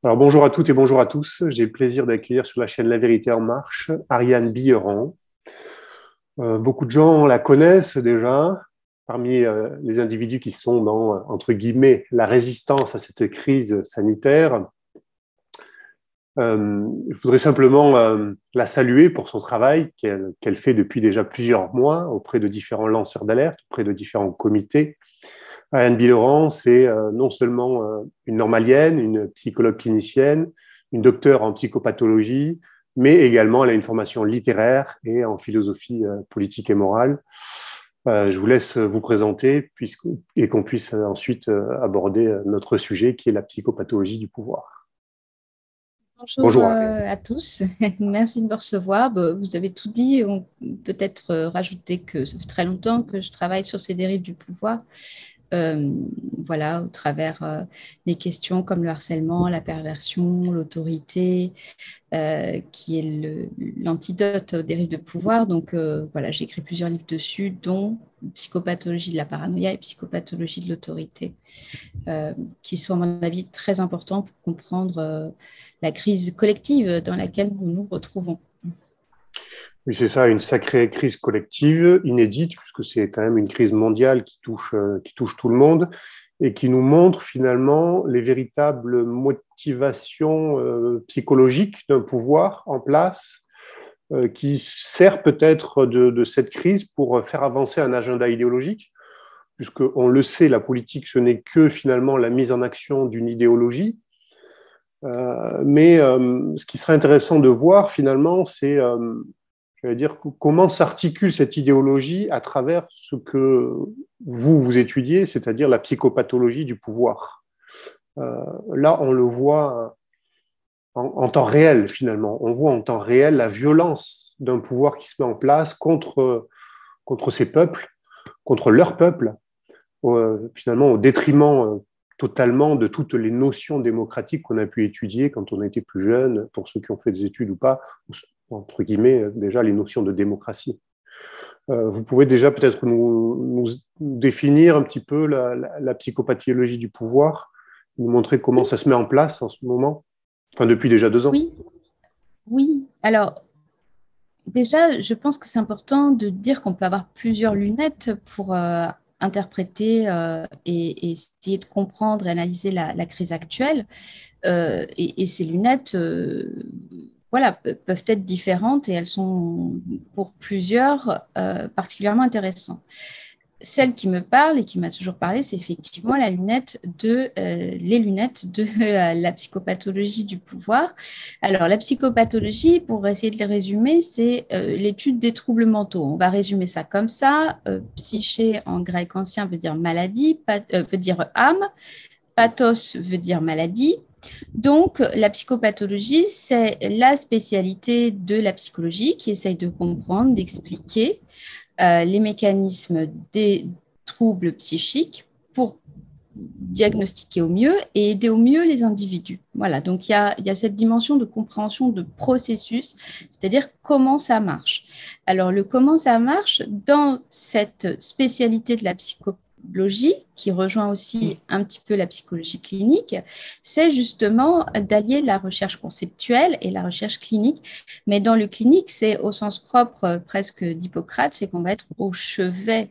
Alors bonjour à toutes et bonjour à tous. J'ai le plaisir d'accueillir sur la chaîne La Vérité en Marche Ariane Billeran. Beaucoup de gens la connaissent déjà, parmi les individus qui sont dans, entre guillemets, la résistance à cette crise sanitaire. Je voudrais simplement la saluer pour son travail qu'elle fait depuis déjà plusieurs mois auprès de différents lanceurs d'alerte, auprès de différents comités. Ariane Billeran, c'est non seulement une normalienne, une psychologue clinicienne, une docteure en psychopathologie, mais également elle a une formation littéraire et en philosophie politique et morale. Je vous laisse vous présenter et qu'on puisse ensuite aborder notre sujet qui est la psychopathologie du pouvoir. Bonjour Bonjour Ariane. à tous, merci de me recevoir. Vous avez tout dit, on peut peut-être rajouter que ça fait très longtemps que je travaille sur ces dérives du pouvoir. Euh, voilà, au travers des questions comme le harcèlement, la perversion, l'autorité, qui est l'antidote aux dérives de pouvoir. Donc voilà, j'ai écrit plusieurs livres dessus, dont Psychopathologie de la paranoïa et Psychopathologie de l'autorité, qui sont, à mon avis, très importants pour comprendre la crise collective dans laquelle nous nous retrouvons. Oui, c'est ça, une sacrée crise collective, inédite, puisque c'est quand même une crise mondiale qui touche tout le monde et qui nous montre finalement les véritables motivations psychologiques d'un pouvoir en place qui sert peut-être de cette crise pour faire avancer un agenda idéologique, puisqu'on le sait, la politique, ce n'est que finalement la mise en action d'une idéologie. Mais ce qui serait intéressant de voir finalement, c'est je veux dire, comment s'articule cette idéologie à travers ce que vous étudiez, c'est-à-dire la psychopathologie du pouvoir. Là, on le voit en temps réel, finalement. On voit en temps réel la violence d'un pouvoir qui se met en place contre ces peuples, contre leur peuple, finalement au détriment totalement de toutes les notions démocratiques qu'on a pu étudier quand on était plus jeune, pour ceux qui ont fait des études ou pas, entre guillemets, déjà les notions de démocratie. Vous pouvez déjà peut-être nous définir un petit peu la psychopathologie du pouvoir, nous montrer comment Oui, ça se met en place en ce moment, enfin depuis déjà 2 ans. oui, oui. Alors, déjà, je pense que c'est important de dire qu'on peut avoir plusieurs lunettes pour interpréter et essayer de comprendre et analyser la crise actuelle. Et ces lunettes, voilà, peuvent être différentes et elles sont pour plusieurs particulièrement intéressantes. Celle qui me parle et qui m'a toujours parlé, c'est effectivement les lunettes de la psychopathologie du pouvoir. Alors, la psychopathologie, pour essayer de les résumer, c'est l'étude des troubles mentaux. On va résumer ça comme ça. Psyché en grec ancien veut dire maladie, veut dire âme, pathos veut dire maladie. Donc, la psychopathologie, c'est la spécialité de la psychologie qui essaye de comprendre, d'expliquer les mécanismes des troubles psychiques pour diagnostiquer au mieux et aider au mieux les individus. Voilà, donc il y a cette dimension de compréhension de processus, c'est-à-dire comment ça marche. Alors, le comment ça marche dans cette spécialité de la psychologie, qui rejoint aussi un petit peu la psychologie clinique, c'est justement d'allier la recherche conceptuelle et la recherche clinique. Mais dans le clinique, c'est au sens propre presque d'Hippocrate, c'est qu'on va être au chevet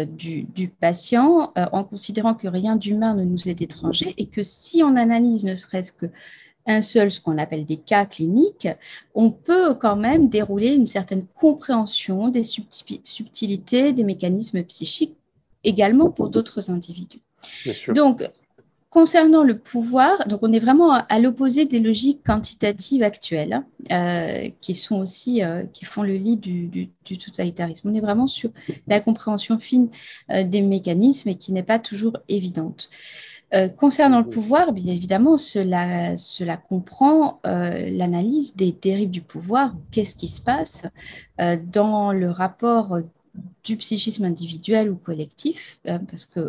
du patient en considérant que rien d'humain ne nous est étranger et que si on analyse ne serait-ce que un seul, ce qu'on appelle des cas cliniques, on peut quand même dérouler une certaine compréhension des subtilités, des mécanismes psychiques, également pour d'autres individus. Bien sûr. Donc, concernant le pouvoir, donc on est vraiment à l'opposé des logiques quantitatives actuelles, qui sont aussi, qui font le lit du totalitarisme. On est vraiment sur la compréhension fine des mécanismes et qui n'est pas toujours évidente. Concernant le pouvoir, bien évidemment, cela comprend l'analyse des dérives du pouvoir. Qu'est-ce qui se passe dans le rapport du psychisme individuel ou collectif, parce qu'on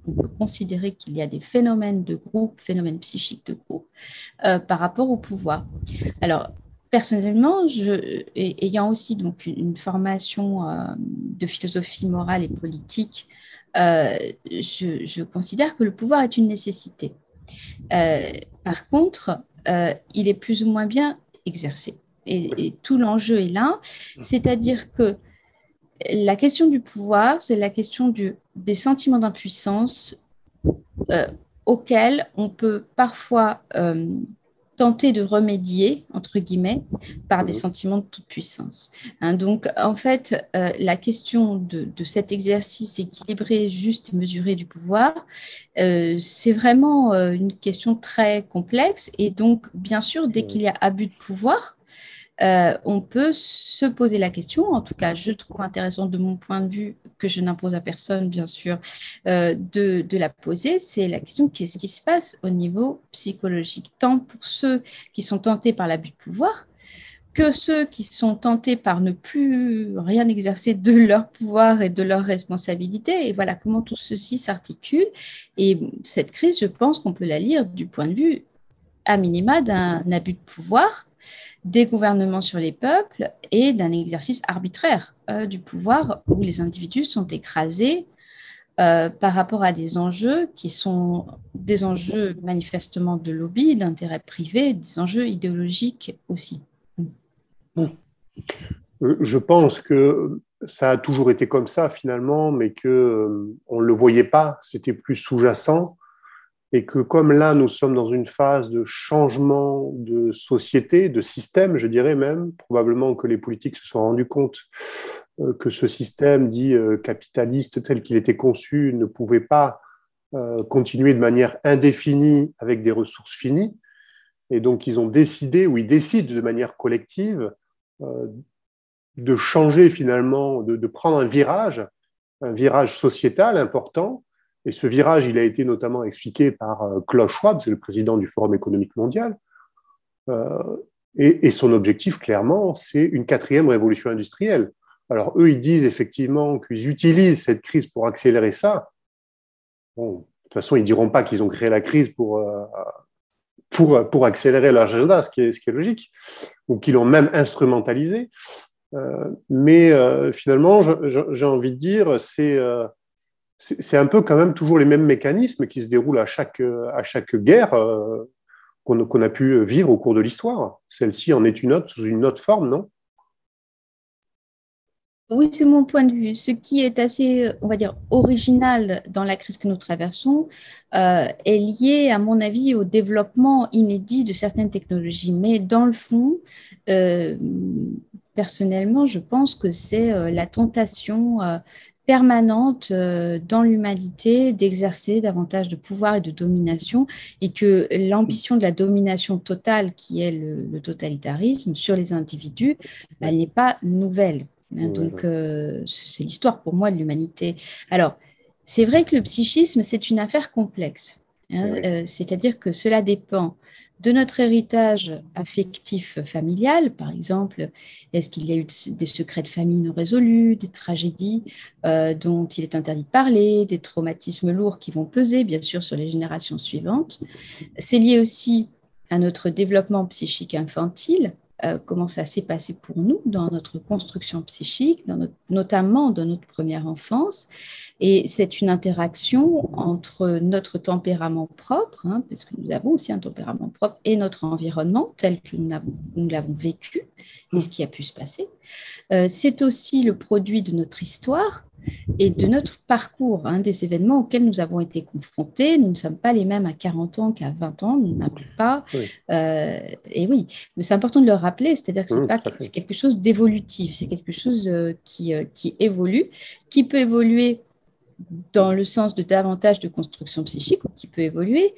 peut considérer qu'il y a des phénomènes de groupe, phénomènes psychiques de groupe, par rapport au pouvoir. Alors, personnellement, ayant aussi donc une formation de philosophie morale et politique, je considère que le pouvoir est une nécessité. Par contre, il est plus ou moins bien exercé. Et tout l'enjeu est là, c'est-à-dire que la question du pouvoir, c'est la question des sentiments d'impuissance euh, auxquels on peut parfois tenter de remédier, entre guillemets, par des sentiments de toute puissance. Hein, donc, en fait, la question de cet exercice équilibré, juste et mesuré du pouvoir, c'est vraiment une question très complexe. Et donc, bien sûr, dès qu'il y a abus de pouvoir, on peut se poser la question, en tout cas, je trouve intéressant de mon point de vue, que je n'impose à personne, bien sûr, de la poser, c'est la question qu'est-ce qui se passe au niveau psychologique, tant pour ceux qui sont tentés par l'abus de pouvoir que ceux qui sont tentés par ne plus rien exercer de leur pouvoir et de leur responsabilité. Et voilà comment tout ceci s'articule. Et cette crise, je pense qu'on peut la lire du point de vue, à minima, d'un abus de pouvoir des gouvernements sur les peuples et d'un exercice arbitraire du pouvoir où les individus sont écrasés par rapport à des enjeux qui sont des enjeux manifestement de lobby, d'intérêt privé, des enjeux idéologiques aussi. Je pense que ça a toujours été comme ça finalement, mais que on ne le voyait pas, c'était plus sous-jacent. Et que comme là, nous sommes dans une phase de changement de société, de système, je dirais même, probablement que les politiques se sont rendus compte que ce système dit capitaliste tel qu'il était conçu ne pouvait pas continuer de manière indéfinie avec des ressources finies. Et donc, ils ont décidé, ou ils décident de manière collective, euh, de changer finalement, de prendre un virage sociétal important. Et ce virage, il a été notamment expliqué par Klaus Schwab, c'est le président du Forum économique mondial. Euh, et son objectif, clairement, c'est une quatrième révolution industrielle. Alors, eux, ils disent effectivement qu'ils utilisent cette crise pour accélérer ça. Bon, de toute façon, ils ne diront pas qu'ils ont créé la crise pour accélérer leur agenda, ce qui est logique, ou qu'ils l'ont même instrumentalisé. Mais finalement, j'ai envie de dire, c'est un peu quand même toujours les mêmes mécanismes qui se déroulent à chaque guerre qu'on a pu vivre au cours de l'histoire. Celle-ci en est une autre, sous une autre forme, non? Oui, c'est mon point de vue. Ce qui est assez, on va dire, original dans la crise que nous traversons est lié, à mon avis, au développement inédit de certaines technologies. Mais dans le fond, euh, personnellement, je pense que c'est la tentation permanente dans l'humanité d'exercer davantage de pouvoir et de domination, et que l'ambition de la domination totale, qui est le totalitarisme sur les individus, elle n'est pas nouvelle. Donc, c'est l'histoire pour moi de l'humanité. Alors, c'est vrai que le psychisme, c'est une affaire complexe. C'est-à-dire que cela dépend de notre héritage affectif familial, par exemple. Est-ce qu'il y a eu des secrets de famille non résolus, des tragédies dont il est interdit de parler, des traumatismes lourds qui vont peser, bien sûr, sur les générations suivantes. C'est lié aussi à notre développement psychique infantile, comment ça s'est passé pour nous dans notre construction psychique, notamment dans notre première enfance. Et c'est une interaction entre notre tempérament propre, hein, parce que nous avons aussi un tempérament propre, et notre environnement tel que nous l'avons vécu et ce qui a pu se passer. C'est aussi le produit de notre histoire et de notre parcours, hein, des événements auxquels nous avons été confrontés. Nous ne sommes pas les mêmes à 40 ans qu'à 20 ans, nous n'avons pas. Et oui, mais c'est important de le rappeler, c'est-à-dire que c'est quelque chose d'évolutif, c'est quelque chose qui évolue, qui peut évoluer dans le sens de davantage de construction psychique, ou qui peut évoluer,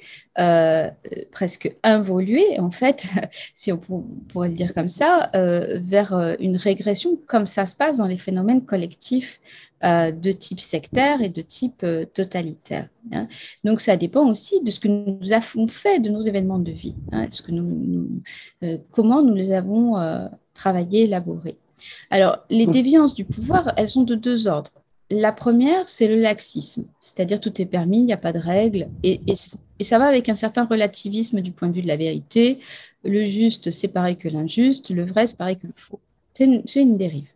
presque involuer, en fait, si on pourrait le dire comme ça, vers une régression, comme ça se passe dans les phénomènes collectifs de type sectaire et de type totalitaire. Hein. Donc, ça dépend aussi de ce que nous avons fait de nos événements de vie, hein, comment nous les avons travaillés, élaborés. Alors, les déviances du pouvoir, elles sont de deux ordres. La première, c'est le laxisme, c'est-à-dire tout est permis, il n'y a pas de règles, et ça va avec un certain relativisme du point de vue de la vérité. Le juste, c'est pareil que l'injuste, le vrai, c'est pareil que le faux. C'est une dérive.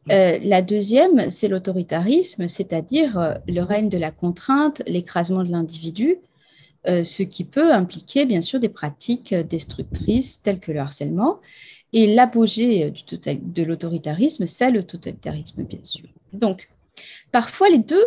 La deuxième, c'est l'autoritarisme, c'est-à-dire le règne de la contrainte, l'écrasement de l'individu, ce qui peut impliquer bien sûr des pratiques destructrices telles que le harcèlement. Et l'apogée de l'autoritarisme, c'est le totalitarisme, bien sûr. Donc, parfois, les deux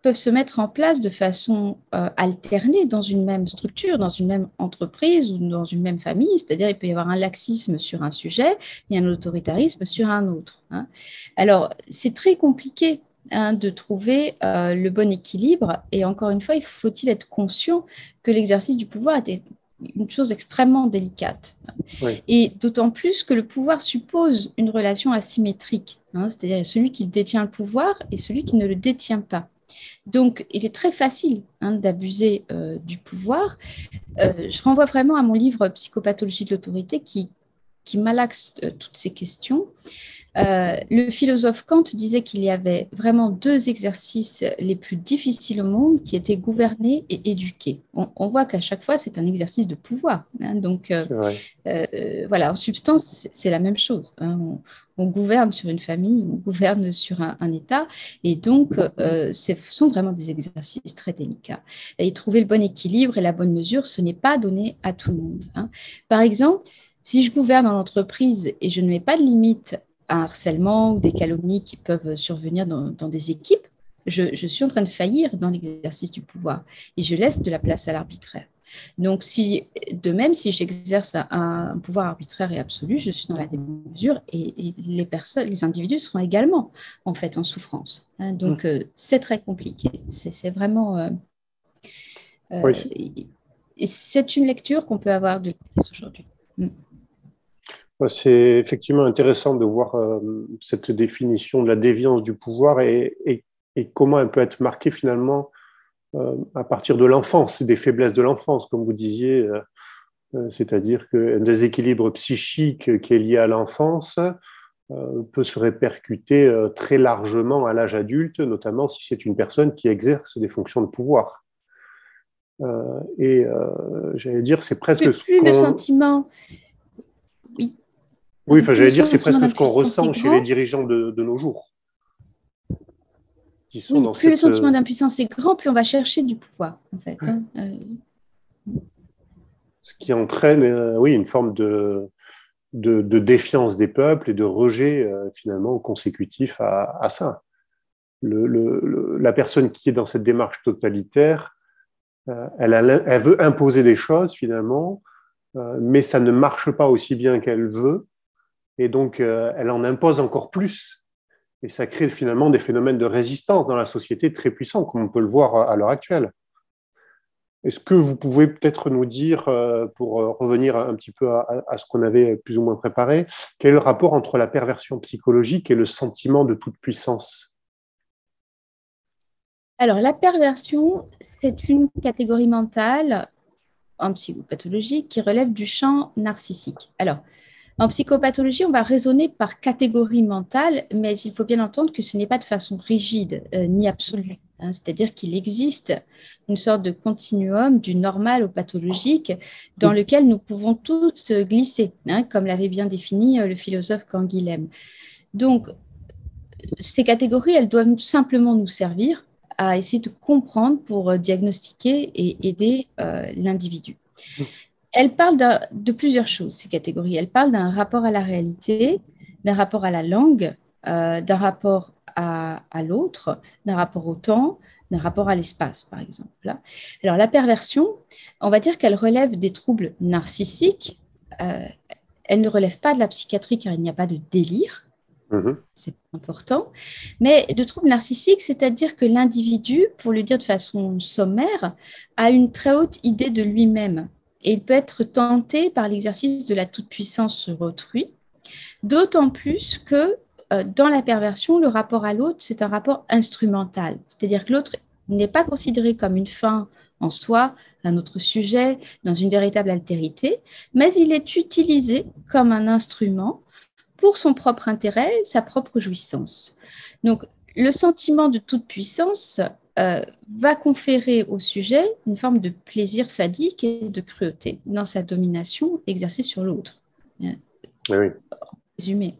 peuvent se mettre en place de façon alternée dans une même structure, dans une même entreprise ou dans une même famille. C'est-à-dire, il peut y avoir un laxisme sur un sujet et un autoritarisme sur un autre. Hein. Alors, c'est très compliqué de trouver le bon équilibre. Et encore une fois, il faut-il être conscient que l'exercice du pouvoir est une chose extrêmement délicate. Oui. Et d'autant plus que le pouvoir suppose une relation asymétrique, hein, c'est-à-dire celui qui détient le pouvoir et celui qui ne le détient pas. Donc, il est très facile d'abuser du pouvoir. Je renvoie vraiment à mon livre Psychopathologie de l'autorité qui malaxe toutes ces questions. Le philosophe Kant disait qu'il y avait vraiment deux exercices les plus difficiles au monde qui étaient gouverner et éduquer. On voit qu'à chaque fois, c'est un exercice de pouvoir. Hein, donc, voilà, en substance, c'est la même chose. Hein. On gouverne sur une famille, on gouverne sur un État, et donc, ce sont vraiment des exercices très délicats. Et trouver le bon équilibre et la bonne mesure, ce n'est pas donné à tout le monde. Hein. Par exemple, si je gouverne en entreprise et je ne mets pas de limite à un harcèlement ou des calomnies qui peuvent survenir dans des équipes, je suis en train de faillir dans l'exercice du pouvoir et je laisse de la place à l'arbitraire. Donc, de même, si j'exerce un pouvoir arbitraire et absolu, je suis dans la démesure et les individus seront également en fait en souffrance. Hein, donc, c'est très compliqué. C'est vraiment. Oui. Et c'est une lecture qu'on peut avoir de aujourd'hui. C'est effectivement intéressant de voir cette définition de la déviance du pouvoir et comment elle peut être marquée finalement à partir de l'enfance, des faiblesses de l'enfance, comme vous disiez, c'est-à-dire qu'un déséquilibre psychique qui est lié à l'enfance peut se répercuter très largement à l'âge adulte, notamment si c'est une personne qui exerce des fonctions de pouvoir. J'allais dire, c'est presque ce plus le qu'on... sentiment... Oui. Oui, enfin, j'allais dire, c'est sentiment presque ce qu'on d'impuissance est ressent chez les grand, dirigeants de nos jours, qui sont oui, dans plus le cette... sentiment d'impuissance est grand, plus on va chercher du pouvoir, en fait. Hein. Ce qui entraîne, oui, une forme de défiance des peuples et de rejet, finalement, consécutif à ça. La personne qui est dans cette démarche totalitaire, elle veut imposer des choses, finalement, mais ça ne marche pas aussi bien qu'elle veut, et donc elle en impose encore plus. Et ça crée finalement des phénomènes de résistance dans la société très puissants, comme on peut le voir à l'heure actuelle. Est-ce que vous pouvez peut-être nous dire, pour revenir un petit peu à ce qu'on avait plus ou moins préparé, quel est le rapport entre la perversion psychologique et le sentiment de toute puissance? Alors, la perversion, c'est une catégorie mentale en psychopathologie qui relève du champ narcissique. Alors, en psychopathologie, on va raisonner par catégorie mentale, mais il faut bien entendre que ce n'est pas de façon rigide ni absolue. Hein, c'est-à-dire qu'il existe une sorte de continuum du normal au pathologique dans lequel nous pouvons tous glisser, hein, comme l'avait bien défini le philosophe Canguilhem. Donc, ces catégories, elles doivent simplement nous servir à essayer de comprendre pour diagnostiquer et aider l'individu. Elles parlent de plusieurs choses, ces catégories. Elles parlent d'un rapport à la réalité, d'un rapport à la langue, d'un rapport à l'autre, d'un rapport au temps, d'un rapport à l'espace, par exemple. Alors, la perversion, on va dire qu'elle relève des troubles narcissiques. Elle ne relève pas de la psychiatrie car il n'y a pas de délire. C'est important, mais de troubles narcissiques, c'est-à-dire que l'individu, pour le dire de façon sommaire, a une très haute idée de lui-même et il peut être tenté par l'exercice de la toute-puissance sur autrui, d'autant plus que dans la perversion, le rapport à l'autre, c'est un rapport instrumental, c'est-à-dire que l'autre n'est pas considéré comme une fin en soi, un autre sujet, dans une véritable altérité, mais il est utilisé comme un instrument pour son propre intérêt, sa propre jouissance. Donc, le sentiment de toute puissance va conférer au sujet une forme de plaisir sadique et de cruauté dans sa domination exercée sur l'autre. Oui. Résumé.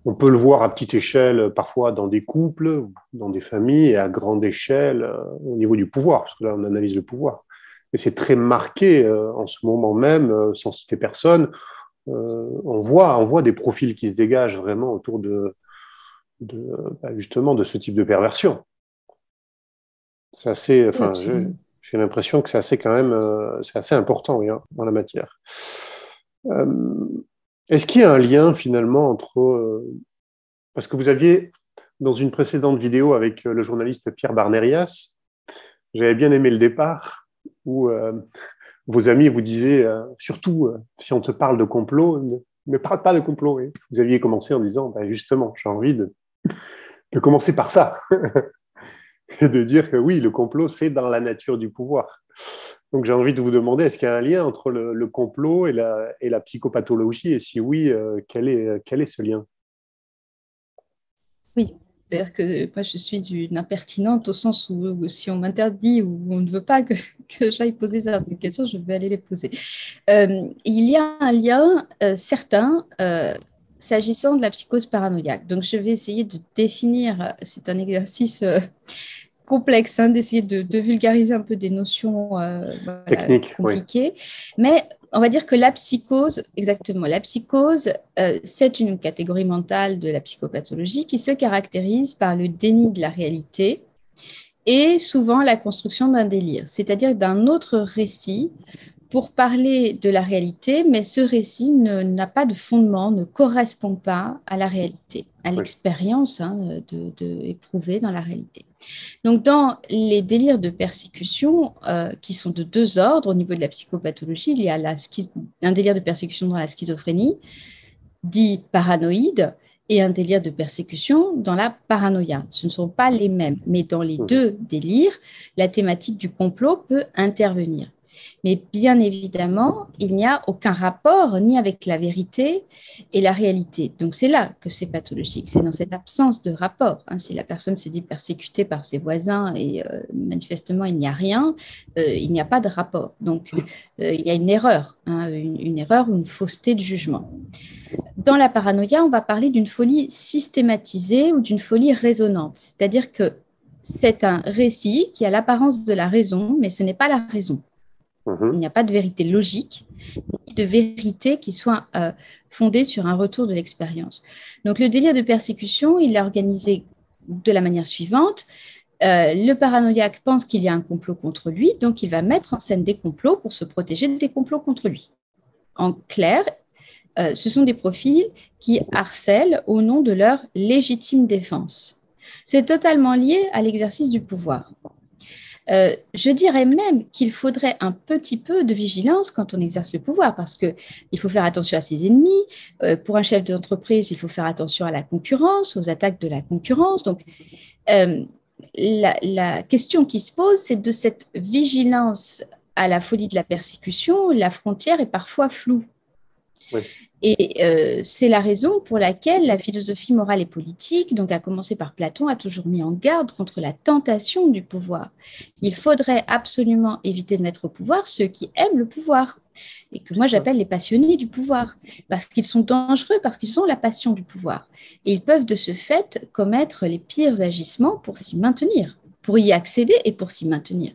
On peut le voir à petite échelle, parfois dans des couples, dans des familles, et à grande échelle au niveau du pouvoir, parce que là, on analyse le pouvoir. et c'est très marqué en ce moment même, sans citer personne. On voit des profils qui se dégagent vraiment autour justement de ce type de perversion. C'est assez, Oui, enfin, absolument. j'ai l'impression que c'est assez quand même, c'est assez important, oui, hein, en la matière. Euh, Est-ce qu'il y a un lien finalement entre, parce que vous aviez dans une précédente vidéo avec le journaliste Pierre Barnerias, j'avais bien aimé le départ où vos amis vous disaient, surtout si on te parle de complot, ne parle pas de complot. Oui. Vous aviez commencé en disant, bah, justement, j'ai envie de commencer par ça, et de dire que oui, le complot, c'est dans la nature du pouvoir. Donc j'ai envie de vous demander, est-ce qu'il y a un lien entre le complot et la psychopathologie, et si oui, quel est ce lien? Oui. C'est-à-dire que moi, je suis une impertinente au sens où si on m'interdit ou on ne veut pas que j'aille poser certaines questions, je vais aller les poser. Il y a un lien certain s'agissant de la psychose paranoïaque. Donc, je vais essayer de définir, c'est un exercice complexe, hein, d'essayer de vulgariser un peu des notions voilà, Technique, oui. compliquées. Mais on va dire que la psychose, exactement, la psychose, c'est une catégorie mentale de la psychopathologie qui se caractérise par le déni de la réalité et souvent la construction d'un délire, c'est-à-dire d'un autre récit pour parler de la réalité, mais ce récit n'a pas de fondement, ne correspond pas à la réalité, à Oui. l'expérience éprouvée dans la réalité. Donc, dans les délires de persécution, qui sont de deux ordres au niveau de la psychopathologie, il y a un délire de persécution dans la schizophrénie, dit paranoïde, et un délire de persécution dans la paranoïa. Ce ne sont pas les mêmes, mais dans les Mhm. deux délires, la thématique du complot peut intervenir. Mais bien évidemment, il n'y a aucun rapport ni avec la vérité et la réalité. Donc c'est là que c'est pathologique, c'est dans cette absence de rapport. Hein. Si la personne se dit persécutée par ses voisins et manifestement il n'y a rien, il n'y a pas de rapport. Donc il y a une erreur, hein, une erreur ou une fausseté de jugement. Dans la paranoïa, on va parler d'une folie systématisée ou d'une folie résonante, c'est-à-dire que c'est un récit qui a l'apparence de la raison, mais ce n'est pas la raison. Il Mhm. n'y a pas de vérité logique, ni de vérité qui soit fondée sur un retour de l'expérience. Donc le délire de persécution, il est organisé de la manière suivante. Le paranoïaque pense qu'il y a un complot contre lui, donc il va mettre en scène des complots pour se protéger des complots contre lui. En clair, ce sont des profils qui harcèlent au nom de leur légitime défense. C'est totalement lié à l'exercice du pouvoir. Je dirais même qu'il faudrait un petit peu de vigilance quand on exerce le pouvoir, parce qu'il faut faire attention à ses ennemis. Pour un chef d'entreprise, il faut faire attention à la concurrence, aux attaques de la concurrence. Donc, euh, la question qui se pose, c'est de cette vigilance à la folie de la persécution, la frontière est parfois floue. Oui. Et c'est la raison pour laquelle la philosophie morale et politique, donc à commencer par Platon, a toujours mis en garde contre la tentation du pouvoir. Il faudrait absolument éviter de mettre au pouvoir ceux qui aiment le pouvoir, et que moi j'appelle les passionnés du pouvoir, parce qu'ils sont dangereux, parce qu'ils ont la passion du pouvoir. Et ils peuvent de ce fait commettre les pires agissements pour s'y maintenir, pour y accéder et pour s'y maintenir.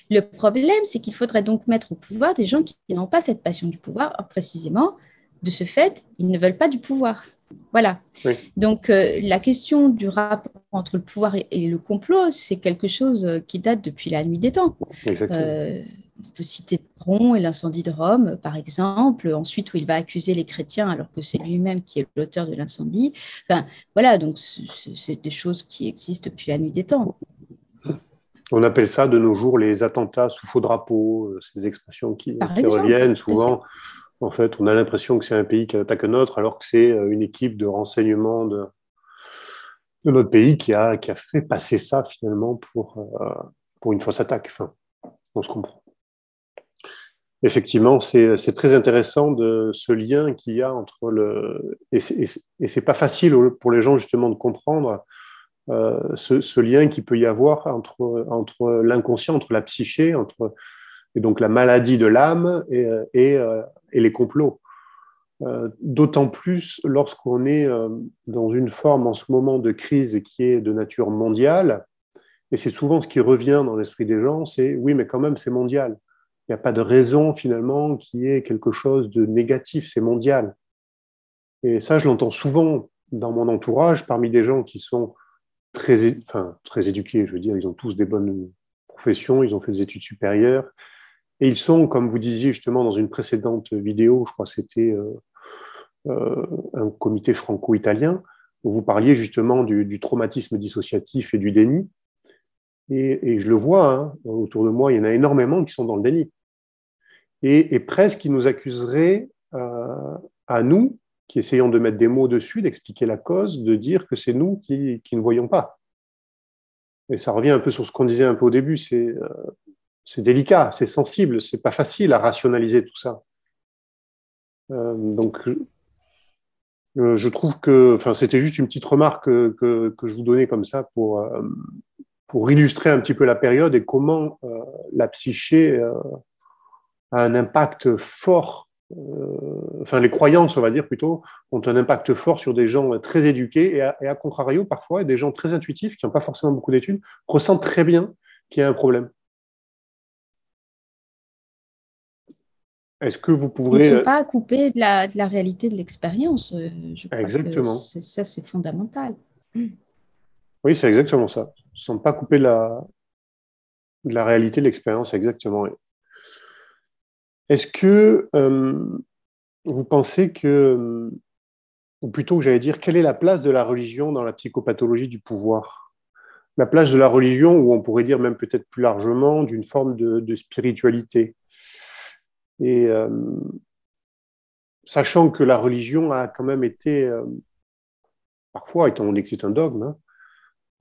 Le problème, c'est qu'il faudrait donc mettre au pouvoir des gens qui n'ont pas cette passion du pouvoir, précisément. De ce fait, ils ne veulent pas du pouvoir. Voilà. Oui. Donc, la question du rapport entre le pouvoir et le complot, c'est quelque chose qui date depuis la nuit des temps. Exactement. On peut citer Néron et l'incendie de Rome, par exemple, ensuite où il va accuser les chrétiens alors que c'est lui-même qui est l'auteur de l'incendie. Enfin, voilà, donc c'est des choses qui existent depuis la nuit des temps. On appelle ça de nos jours les attentats sous faux drapeau, ces expressions Par qui exemple, reviennent tout à fait. souvent. En fait, on a l'impression que c'est un pays qui attaque un autre, alors que c'est une équipe de renseignement de notre pays qui a fait passer ça finalement pour une fausse attaque. Enfin, on se comprend. Effectivement, c'est très intéressant de ce lien qu'il y a entre le... Et c'est pas facile pour les gens justement de comprendre ce lien qu'il peut y avoir entre l'inconscient, entre la psyché, et donc la maladie de l'âme et les complots. D'autant plus lorsqu'on est dans une forme en ce moment de crise qui est de nature mondiale, et c'est souvent ce qui revient dans l'esprit des gens, c'est oui, mais quand même, c'est mondial. Il n'y a pas de raison finalement qu'il y ait quelque chose de négatif, c'est mondial. Et ça, je l'entends souvent dans mon entourage, parmi des gens qui sont très éduqués, je veux dire, ils ont tous des bonnes professions, ils ont fait des études supérieures, et ils sont, comme vous disiez justement dans une précédente vidéo, je crois que c'était un comité franco-italien, où vous parliez justement du traumatisme dissociatif et du déni. Et je le vois, hein, autour de moi, il y en a énormément qui sont dans le déni. Et presque, ils nous accuseraient à nous, qui essayons de mettre des mots dessus, d'expliquer la cause, de dire que c'est nous qui ne voyons pas. Et ça revient un peu sur ce qu'on disait un peu au début, c'est délicat, c'est sensible, c'est pas facile à rationaliser tout ça. Donc, je trouve que, enfin, c'était juste une petite remarque que je vous donnais comme ça pour illustrer un petit peu la période et comment la psyché a un impact fort, enfin les croyances, on va dire plutôt, ont un impact fort sur des gens très éduqués et à contrario, parfois, des gens très intuitifs qui n'ont pas forcément beaucoup d'études ressentent très bien qu'il y a un problème. Est-ce que vous Ils ne pourrez... sont pas coupés de la réalité de l'expérience. Je crois que Exactement. ça, c'est fondamental. Oui, c'est exactement ça. Ils ne sont pas coupés de la réalité de l'expérience, exactement. Est-ce que vous pensez que, ou plutôt, j'allais dire, quelle est la place de la religion dans la psychopathologie du pouvoir? La place de la religion, ou on pourrait dire même peut-être plus largement, d'une forme de spiritualité. Et sachant que la religion a quand même été, parfois, étant donné que c'est un dogme,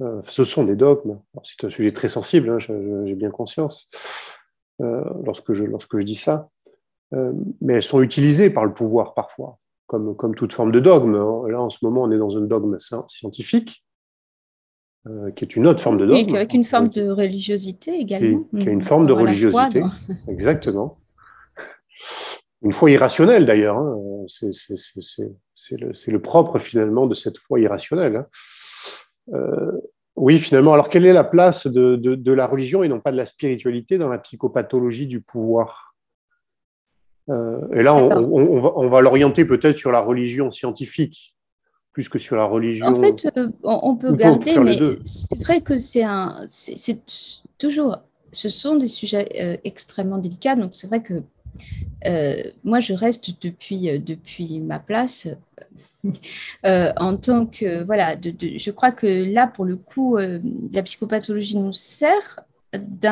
hein, ce sont des dogmes. C'est un sujet très sensible, hein, j'ai bien conscience lorsque je dis ça. Mais elles sont utilisées par le pouvoir parfois, comme toute forme de dogme. Là, en ce moment, on est dans un dogme scientifique, qui est une autre forme de Oui, dogme, avec une forme de religiosité également. qui a une forme de Comme à la foi. religiosité. Exactement. Une foi irrationnelle, d'ailleurs. Hein. C'est le propre, finalement, de cette foi irrationnelle. Hein. Oui, finalement. Alors, quelle est la place de la religion et non pas de la spiritualité dans la psychopathologie du pouvoir? Et là, Alors, on va l'orienter peut-être sur la religion scientifique, plus que sur la en religion, fait, on peut ou on peut garder, faire les mais deux. c'est vrai que c'est toujours, ce sont des sujets extrêmement délicats. Donc, c'est vrai que moi, je reste depuis ma place en tant que, voilà, je crois que là, pour le coup, la psychopathologie nous sert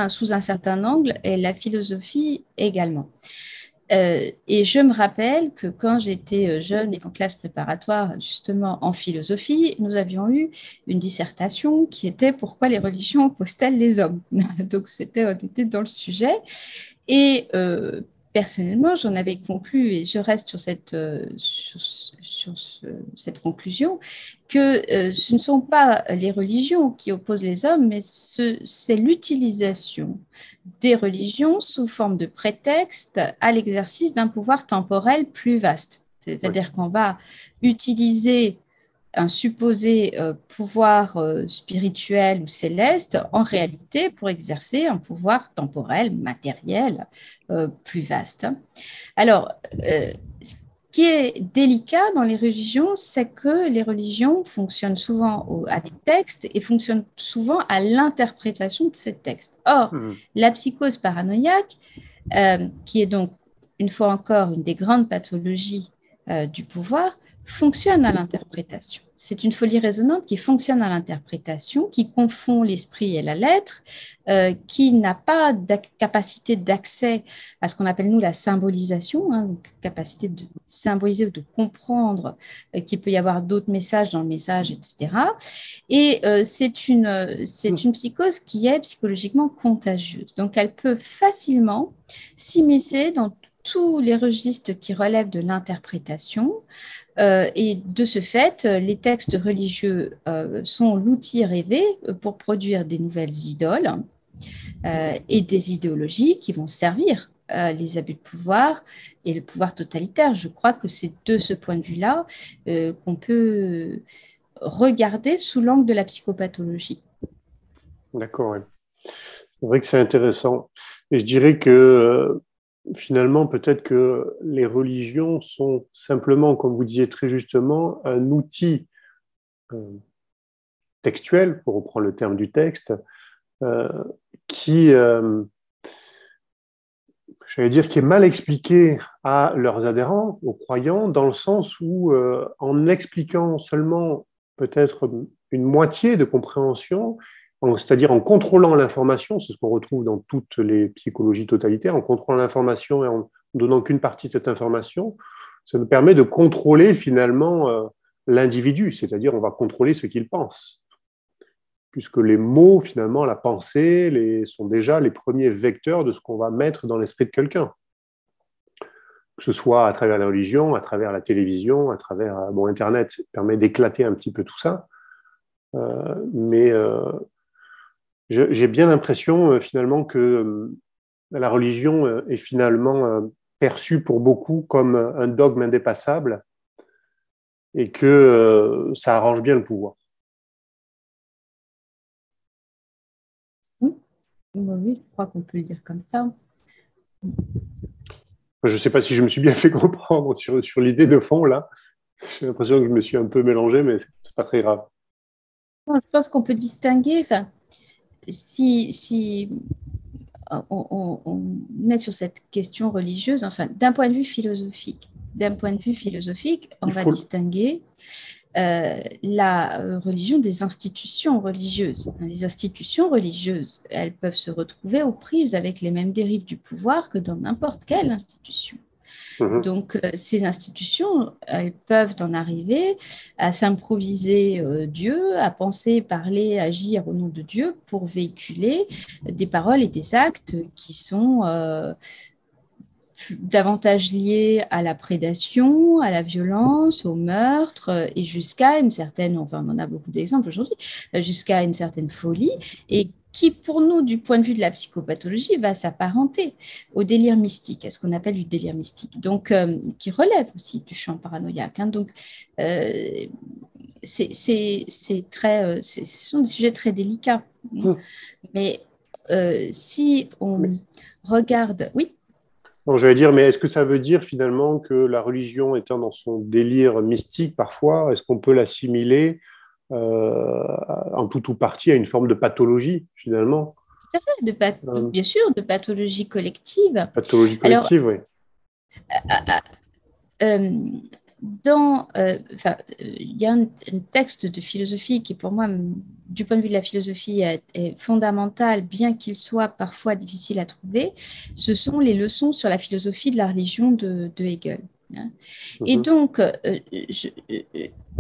sous un certain angle et la philosophie également. Et je me rappelle que quand j'étais jeune et en classe préparatoire, justement en philosophie, nous avions eu une dissertation qui était «Pourquoi les religions opposent-elles les hommes?» Donc, on était dans le sujet. Et personnellement, j'en avais conclu, et je reste sur cette conclusion, que ce ne sont pas les religions qui opposent les hommes, mais c'est l'utilisation des religions sous forme de prétexte à l'exercice d'un pouvoir temporel plus vaste. Oui. C'est-à-dire qu'on va utiliser un supposé pouvoir spirituel ou céleste en réalité pour exercer un pouvoir temporel, matériel plus vaste. Alors, ce qui est délicat dans les religions, c'est que les religions fonctionnent souvent à des textes et fonctionnent souvent à l'interprétation de ces textes. Or, Mmh. la psychose paranoïaque, qui est donc, une fois encore, une des grandes pathologies du pouvoir, fonctionne à l'interprétation. C'est une folie résonante qui fonctionne à l'interprétation, qui confond l'esprit et la lettre, qui n'a pas de capacité d'accès à ce qu'on appelle, nous, la symbolisation, hein, donc capacité de symboliser ou de comprendre qu'il peut y avoir d'autres messages dans le message, etc. Et c'est une psychose qui est psychologiquement contagieuse. Donc, elle peut facilement s'immiscer dans tous les registres qui relèvent de l'interprétation. Et de ce fait, les textes religieux sont l'outil rêvé pour produire des nouvelles idoles et des idéologies qui vont servir les abus de pouvoir et le pouvoir totalitaire. Je crois que c'est de ce point de vue-là qu'on peut regarder sous l'angle de la psychopathologie. D'accord, ouais. C'est vrai que c'est intéressant. Et je dirais que finalement, peut-être que les religions sont simplement, comme vous disiez très justement, un outil textuel, pour reprendre le terme du texte, euh, qui, j'allais dire, qui est mal expliqué à leurs adhérents, aux croyants, dans le sens où, en expliquant seulement peut-être une moitié de compréhension, c'est-à-dire en contrôlant l'information, c'est ce qu'on retrouve dans toutes les psychologies totalitaires, en contrôlant l'information et en donnant qu'une partie de cette information, ça nous permet de contrôler finalement l'individu, c'est-à-dire on va contrôler ce qu'il pense, puisque les mots, finalement, la pensée, sont déjà les premiers vecteurs de ce qu'on va mettre dans l'esprit de quelqu'un, que ce soit à travers la religion, à travers la télévision, à travers Internet permet d'éclater un petit peu tout ça, mais j'ai bien l'impression finalement que la religion est finalement perçue pour beaucoup comme un dogme indépassable et que ça arrange bien le pouvoir. Oui, oui, je crois qu'on peut le dire comme ça. Je ne sais pas si je me suis bien fait comprendre sur l'idée de fond, là. J'ai l'impression que je me suis un peu mélangé, mais ce n'est pas très grave. Non, je pense qu'on peut distinguer, enfin, si on est sur cette question religieuse, enfin, d'un point de vue philosophique, on va distinguer la religion des institutions religieuses. Les institutions religieuses, elles peuvent se retrouver aux prises avec les mêmes dérives du pouvoir que dans n'importe quelle institution. Donc, ces institutions, elles peuvent en arriver à s'improviser Dieu, à penser, parler, agir au nom de Dieu pour véhiculer des paroles et des actes qui sont davantage liés à la prédation, à la violence, au meurtre, et jusqu'à une certaine, enfin on en a beaucoup d'exemples aujourd'hui, jusqu'à une certaine folie, et qui pour nous, du point de vue de la psychopathologie, va s'apparenter au délire mystique, à ce qu'on appelle du délire mystique, donc qui relève aussi du champ paranoïaque. Hein, donc c'est très, ce sont des sujets très délicats, mais si on regarde, oui. Donc, j'allais dire, mais est-ce que ça veut dire finalement que la religion étant dans son délire mystique parfois, est-ce qu'on peut l'assimiler en tout ou partie à une forme de pathologie finalement? Tout à fait, bien sûr, de pathologie collective. Pathologie Alors, collective, oui. Il y a un texte de philosophie qui, pour moi, du point de vue de la philosophie, est fondamental, bien qu'il soit parfois difficile à trouver. Ce sont les leçons sur la philosophie de la religion de Hegel. Et donc,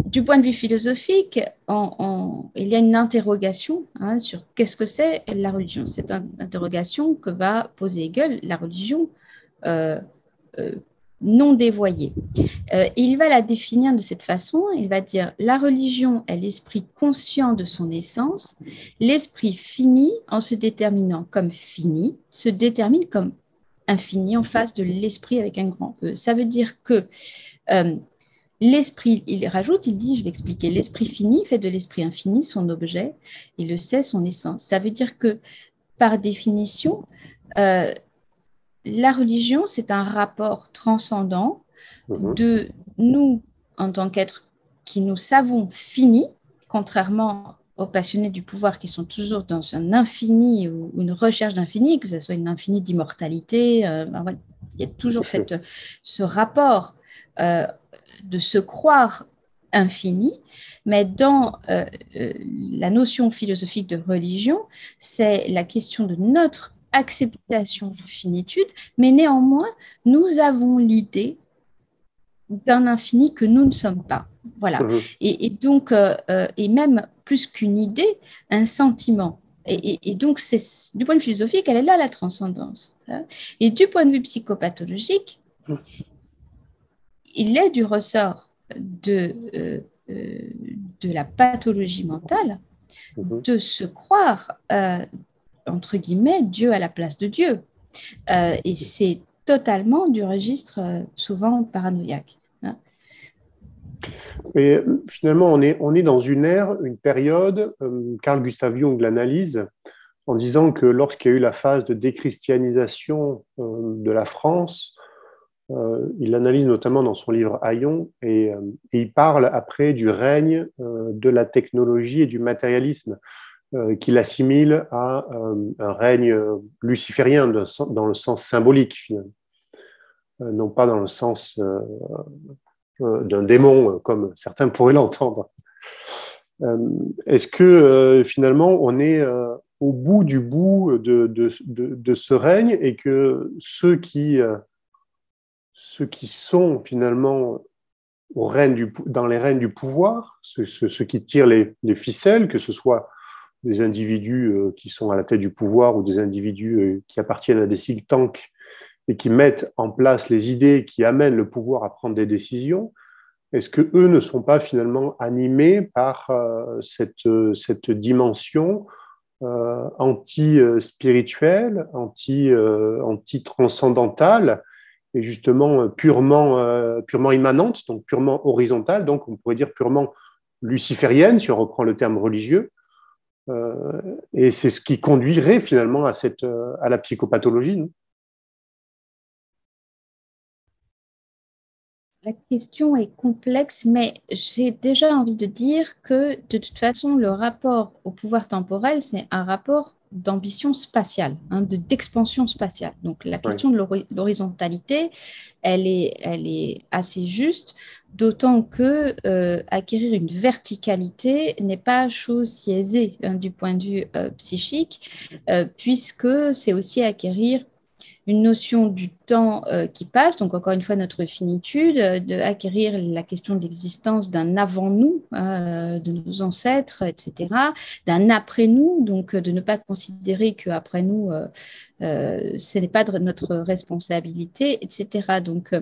du point de vue philosophique, il y a une interrogation sur qu'est-ce que c'est la religion. C'est une interrogation que va poser Hegel, la religion non dévoyée. Il va la définir de cette façon, il va dire la religion est l'esprit conscient de son essence, l'esprit fini en se déterminant comme fini, se détermine comme infini en face de l'esprit avec un grand E. Ça veut dire que l'esprit, il rajoute, il dit, je vais expliquer, l'esprit fini fait de l'esprit infini son objet et le sait son essence. Ça veut dire que, par définition, la religion, c'est un rapport transcendant de nous en tant qu'êtres qui nous savons finis, contrairement aux passionnés du pouvoir qui sont toujours dans un infini ou une recherche d'infini, que ce soit une infinie d'immortalité. Il y a toujours ce rapport de se croire infini, mais dans la notion philosophique de religion, c'est la question de notre acceptation de finitude, mais néanmoins, nous avons l'idée d'un infini que nous ne sommes pas. Voilà. Et donc, et même plus qu'une idée, un sentiment. Et donc, du point de vue philosophique, elle est là, la transcendance. Et du point de vue psychopathologique, il est du ressort de la pathologie mentale de se croire, entre guillemets, Dieu à la place de Dieu. Et c'est totalement du registre souvent paranoïaque. Et finalement, on est dans une ère, une période, Carl Gustav Jung l'analyse, en disant que lorsqu'il y a eu la phase de déchristianisation de la France, il l'analyse notamment dans son livre Hayon, et il parle après du règne de la technologie et du matérialisme, qu'il assimile à un règne luciférien dans le sens symbolique, finalement, non pas dans le sens d'un démon, comme certains pourraient l'entendre. Est-ce que finalement on est au bout du bout de ce règne, et que ceux qui sont finalement dans les règnes du pouvoir, ceux qui tirent les ficelles, que ce soit des individus qui sont à la tête du pouvoir ou des individus qui appartiennent à des think tanks et qui mettent en place les idées qui amènent le pouvoir à prendre des décisions, est-ce qu'eux ne sont pas finalement animés par cette dimension anti-spirituelle, anti-transcendantale, et justement purement immanente, donc purement horizontale, donc on pourrait dire purement luciférienne, si on reprend le terme religieux, et c'est ce qui conduirait finalement à la psychopathologie, non? La question est complexe, mais j'ai déjà envie de dire que de toute façon, le rapport au pouvoir temporel, c'est un rapport d'ambition spatiale, d'expansion spatiale. Donc la Oui. question de l'horizontalité, elle est assez juste, d'autant que acquérir une verticalité n'est pas chose si aisée du point de vue psychique, puisque c'est aussi acquérir une notion du temps qui passe, donc encore une fois notre finitude, d'acquérir la question de l'existence d'un avant-nous, de nos ancêtres, etc., d'un après-nous, donc de ne pas considérer qu'après nous, ce n'est pas de notre responsabilité, etc. Donc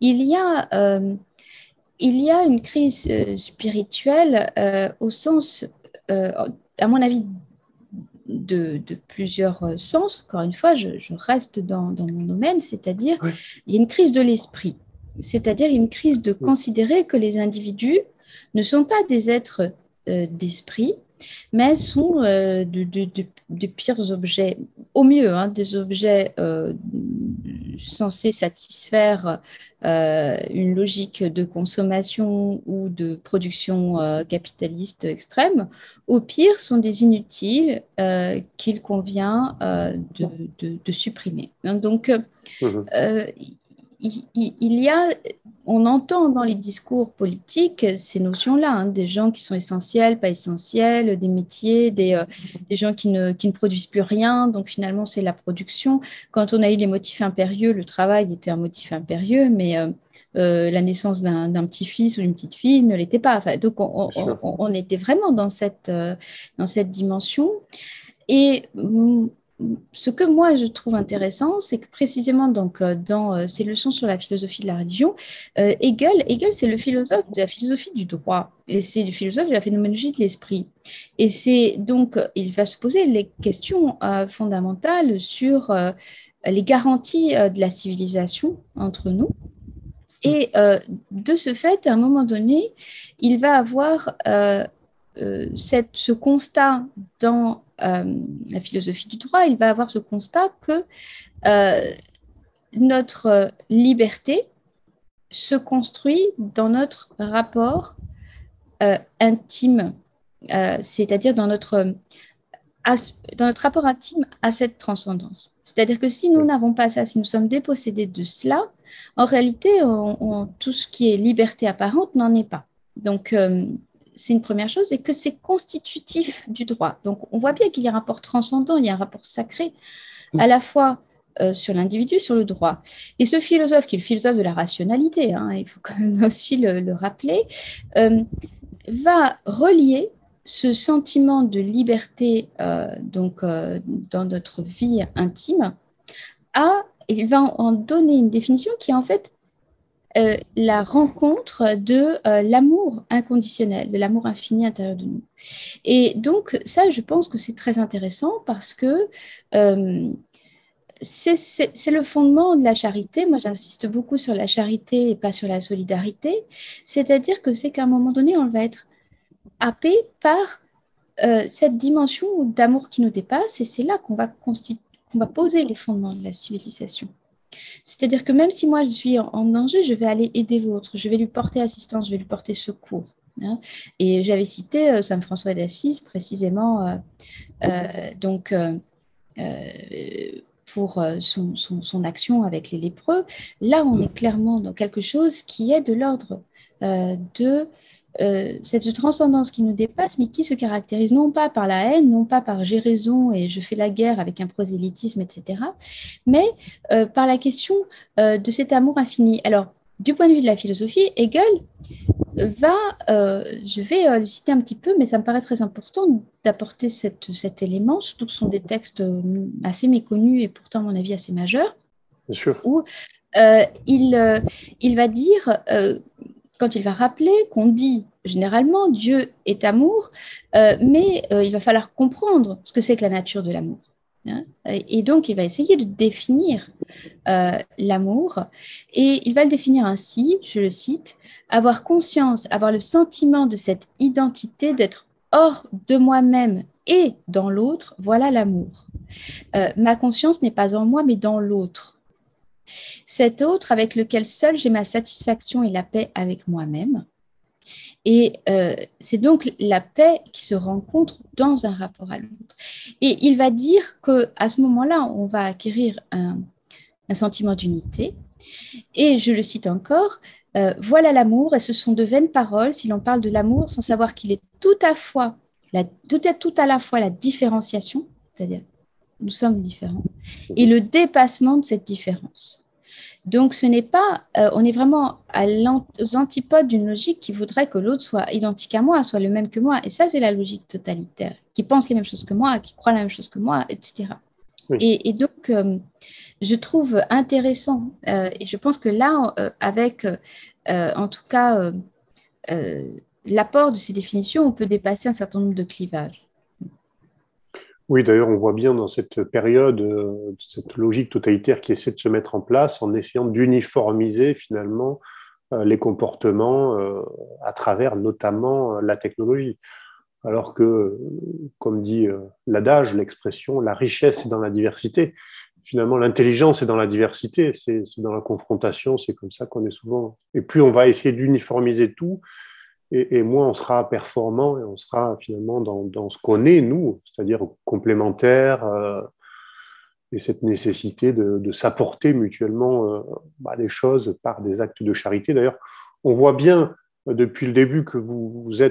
il y a une crise spirituelle au sens, à mon avis, de plusieurs sens. Encore une fois, je reste dans mon domaine, c'est-à-dire Oui. il y a une crise de l'esprit, c'est-à-dire une crise de considérer que les individus ne sont pas des êtres d'esprit, mais sont de pires objets, au mieux, des objets censés satisfaire une logique de consommation ou de production capitaliste extrême. Au pire, sont des inutiles qu'il convient de supprimer. Donc, il y a, on entend dans les discours politiques ces notions-là, des gens qui sont essentiels, pas essentiels, des métiers, des gens qui ne produisent plus rien, donc finalement c'est la production. Quand on a eu les motifs impérieux, le travail était un motif impérieux, mais la naissance d'un petit-fils ou d'une petite-fille ne l'était pas. Enfin, donc on était vraiment dans cette dimension. Et ce que moi je trouve intéressant, c'est que précisément donc, dans ces leçons sur la philosophie de la religion, Hegel c'est le philosophe de la philosophie du droit, et c'est le philosophe de la phénoménologie de l'esprit. Et c'est donc, il va se poser les questions fondamentales sur les garanties de la civilisation entre nous. Et de ce fait, à un moment donné, il va avoir ce constat dans la philosophie du droit, il va avoir ce constat que notre liberté se construit dans notre rapport intime, c'est-à-dire dans notre rapport intime à cette transcendance. C'est-à-dire que si nous n'avons pas ça, si nous sommes dépossédés de cela, en réalité, tout ce qui est liberté apparente n'en est pas. Donc, c'est une première chose, et que c'est constitutif du droit. Donc, on voit bien qu'il y a un rapport transcendant, il y a un rapport sacré, à la fois sur l'individu, sur le droit. Et ce philosophe, qui est le philosophe de la rationalité, il faut quand même aussi le rappeler, va relier ce sentiment de liberté dans notre vie intime il va en donner une définition qui est en fait la rencontre de l'amour inconditionnel, de l'amour infini intérieur de nous. Et donc ça, je pense que c'est très intéressant parce que c'est le fondement de la charité. Moi, j'insiste beaucoup sur la charité et pas sur la solidarité. C'est-à-dire que c'est qu'à un moment donné, on va être happé par cette dimension d'amour qui nous dépasse, et c'est là qu'on va poser les fondements de la civilisation. C'est-à-dire que même si moi je suis en danger, je vais aller aider l'autre, je vais lui porter assistance, je vais lui porter secours. Hein. Et j'avais cité Saint François d'Assise précisément, donc pour son action avec les lépreux. Là, on est clairement dans quelque chose qui est de l'ordre de cette transcendance qui nous dépasse, mais qui se caractérise non pas par la haine, non pas par j'ai raison et je fais la guerre avec un prosélytisme, etc., mais par la question de cet amour infini. Alors, du point de vue de la philosophie, Hegel je vais le citer un petit peu, mais ça me paraît très important d'apporter cet élément, surtout que ce sont des textes assez méconnus et pourtant, à mon avis, assez majeurs, Bien sûr. où il va dire, quand il va rappeler qu'on dit généralement Dieu est amour, mais il va falloir comprendre ce que c'est que la nature de l'amour. Hein. Et donc, il va essayer de définir l'amour, et il va le définir ainsi, je le cite, avoir conscience, avoir le sentiment de cette identité d'être hors de moi-même et dans l'autre, voilà l'amour. Ma conscience n'est pas en moi, mais dans l'autre. Cet autre avec lequel seul j'ai ma satisfaction et la paix avec moi-même. Et c'est donc la paix qui se rencontre dans un rapport à l'autre. Et il va dire qu'à ce moment-là, on va acquérir un sentiment d'unité. Et je le cite encore, voilà l'amour, et ce sont de vaines paroles si l'on parle de l'amour sans savoir qu'il est tout à la fois la différenciation, c'est-à-dire nous sommes différents, et le dépassement de cette différence. Donc, ce n'est pas, on est vraiment aux antipodes d'une logique qui voudrait que l'autre soit identique à moi, soit le même que moi. Et ça, c'est la logique totalitaire, qui pense les mêmes choses que moi, qui croit la même chose que moi, etc. Oui. Et donc, je trouve intéressant, et je pense que là, avec en tout cas l'apport de ces définitions, on peut dépasser un certain nombre de clivages. Oui, d'ailleurs, on voit bien dans cette période, cette logique totalitaire qui essaie de se mettre en place en essayant d'uniformiser finalement les comportements à travers notamment la technologie. Alors que, comme dit l'adage, l'expression, la richesse est dans la diversité. Finalement, l'intelligence est dans la diversité, c'est dans la confrontation, c'est comme ça qu'on est souvent. Et plus on va essayer d'uniformiser tout, et moins on sera performant et on sera finalement dans ce qu'on est, nous, c'est-à-dire complémentaire, et cette nécessité de s'apporter mutuellement des choses par des actes de charité. D'ailleurs, on voit bien depuis le début que vous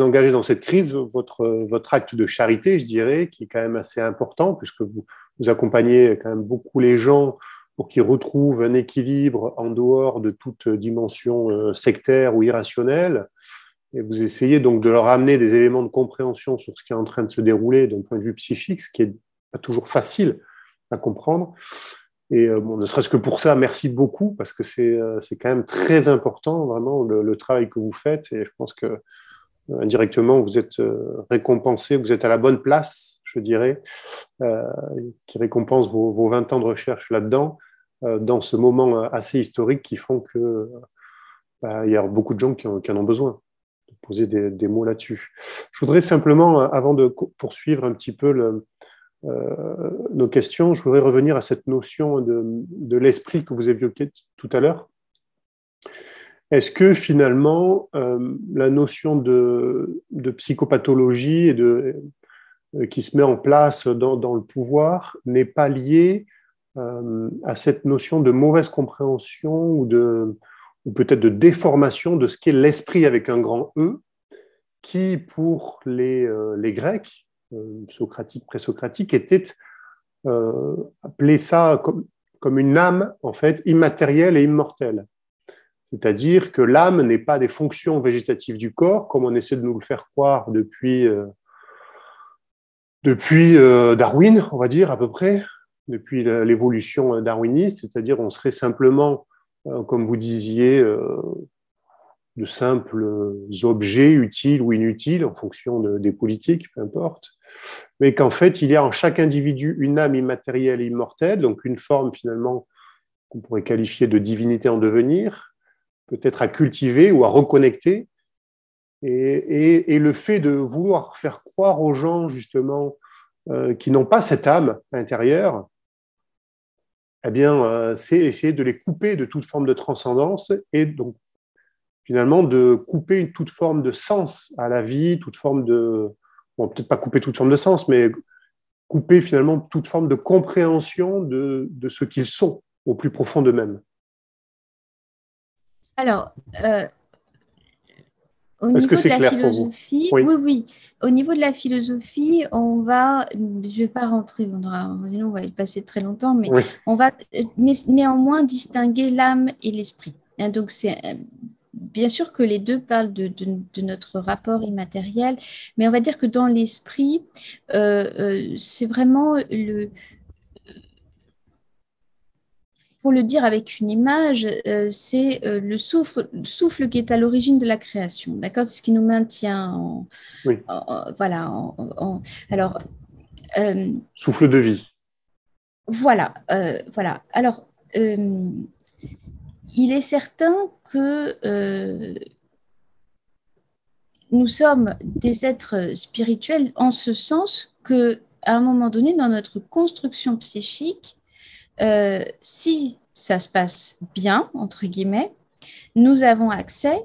engagez dans cette crise, votre acte de charité, je dirais, qui est quand même assez important, puisque vous accompagnez quand même beaucoup les gens pour qu'ils retrouvent un équilibre en dehors de toute dimension sectaire ou irrationnelle. Et vous essayez donc de leur amener des éléments de compréhension sur ce qui est en train de se dérouler d'un point de vue psychique, ce qui n'est pas toujours facile à comprendre. Et ne serait-ce que pour ça, merci beaucoup, parce que c'est quand même très important, vraiment, le travail que vous faites. Et je pense que indirectement, vous êtes récompensé, vous êtes à la bonne place, je dirais, qui récompense vos 20 ans de recherche là-dedans, dans ce moment assez historique qui font que il y a beaucoup de gens qui en ont besoin de poser des mots là-dessus. Je voudrais simplement, avant de poursuivre un petit peu nos questions, je voudrais revenir à cette notion de l'esprit que vous évoquiez tout à l'heure. Est-ce que finalement, la notion de psychopathologie qui se met en place dans le pouvoir n'est pas liée à cette notion de mauvaise compréhension ou peut-être de déformation de ce qu'est l'esprit avec un grand E, qui, pour les Grecs, socratiques, présocratiques, était appelé ça comme une âme, en fait, immatérielle et immortelle. C'est-à-dire que l'âme n'est pas des fonctions végétatives du corps, comme on essaie de nous le faire croire depuis Darwin, on va dire, à peu près, depuis l'évolution darwiniste, c'est-à-dire on serait simplement, comme vous disiez, de simples objets utiles ou inutiles en fonction des politiques, peu importe, mais qu'en fait, il y a en chaque individu une âme immatérielle et immortelle, donc une forme finalement qu'on pourrait qualifier de divinité en devenir, peut-être à cultiver ou à reconnecter, Et le fait de vouloir faire croire aux gens, justement, qui n'ont pas cette âme intérieure, eh bien, c'est essayer de les couper de toute forme de transcendance et donc, finalement, de couper toute forme de sens à la vie, toute forme de... Bon, peut-être pas couper toute forme de sens, mais couper finalement toute forme de compréhension de ce qu'ils sont au plus profond d'eux-mêmes. Alors, au Est-ce que niveau de c'est la clair pour vous? philosophie, Oui, oui, oui. Au niveau de la philosophie, je vais pas rentrer, sinon on va y passer très longtemps, mais oui, on va néanmoins distinguer l'âme et l'esprit. Hein, donc, c'est bien sûr que les deux parlent de notre rapport immatériel, mais on va dire que dans l'esprit, c'est vraiment pour le dire avec une image, c'est le souffle qui est à l'origine de la création. D'accord? C'est ce qui nous maintient oui. voilà. Alors, euh, Souffle de vie. voilà. Voilà. Alors, il est certain que nous sommes des êtres spirituels en ce sens que, à un moment donné, dans notre construction psychique, si ça se passe bien, entre guillemets, nous avons accès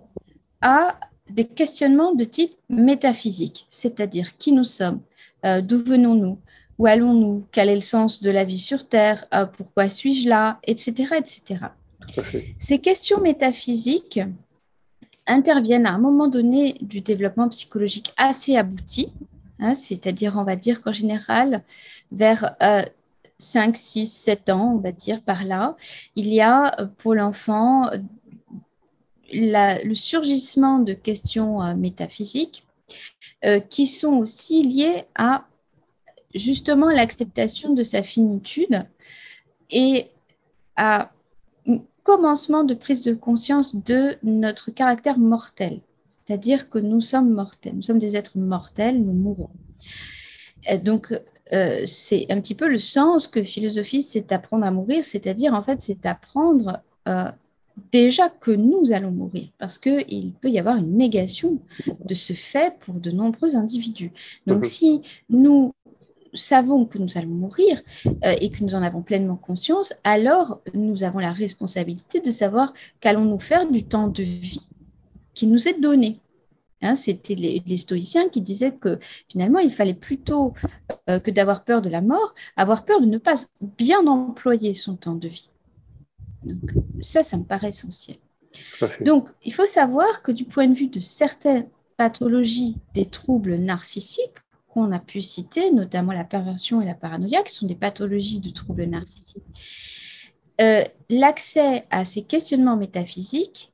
à des questionnements de type métaphysique, c'est-à-dire qui nous sommes, d'où venons-nous, où allons-nous, quel est le sens de la vie sur Terre, pourquoi suis-je là, etc., etc. Tout à fait. Ces questions métaphysiques interviennent à un moment donné du développement psychologique assez abouti, hein, c'est-à-dire, on va dire qu'en général, vers 5, 6, 7 ans, on va dire par là, il y a pour l'enfant le surgissement de questions métaphysiques qui sont aussi liées à justement l'acceptation de sa finitude et à un commencement de prise de conscience de notre caractère mortel. C'est-à-dire que nous sommes mortels, nous sommes des êtres mortels, nous mourrons. Et donc, c'est un petit peu le sens que philosophie, c'est apprendre à mourir, c'est-à-dire en fait, c'est apprendre déjà que nous allons mourir, parce qu'il peut y avoir une négation de ce fait pour de nombreux individus. Donc, si nous savons que nous allons mourir et que nous en avons pleinement conscience, alors nous avons la responsabilité de savoir qu'allons-nous faire du temps de vie qui nous est donné. Hein, c'était les stoïciens qui disaient que finalement, il fallait plutôt que d'avoir peur de la mort, avoir peur de ne pas bien employer son temps de vie. Donc, ça me paraît essentiel. Donc, il faut savoir que du point de vue de certaines pathologies des troubles narcissiques qu'on a pu citer, notamment la perversion et la paranoïa, qui sont des pathologies de troubles narcissiques, l'accès à ces questionnements métaphysiques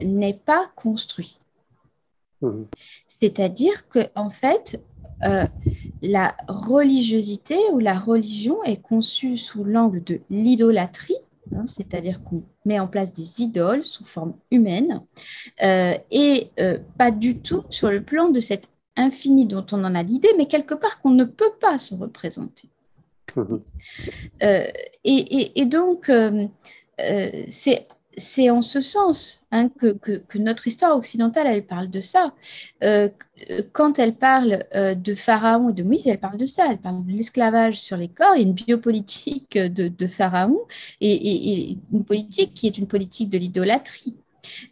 n'est pas construit. C'est-à-dire que, en fait, la religiosité ou la religion est conçue sous l'angle de l'idolâtrie, hein, c'est-à-dire qu'on met en place des idoles sous forme humaine et pas du tout sur le plan de cet infini dont on en a l'idée, mais quelque part qu'on ne peut pas se représenter. Et donc, c'est en ce sens hein, que notre histoire occidentale, elle parle de ça. Quand elle parle de Pharaon et de Moïse, elle parle de ça. Elle parle de l'esclavage sur les corps et une biopolitique de Pharaon et une politique qui est une politique de l'idolâtrie.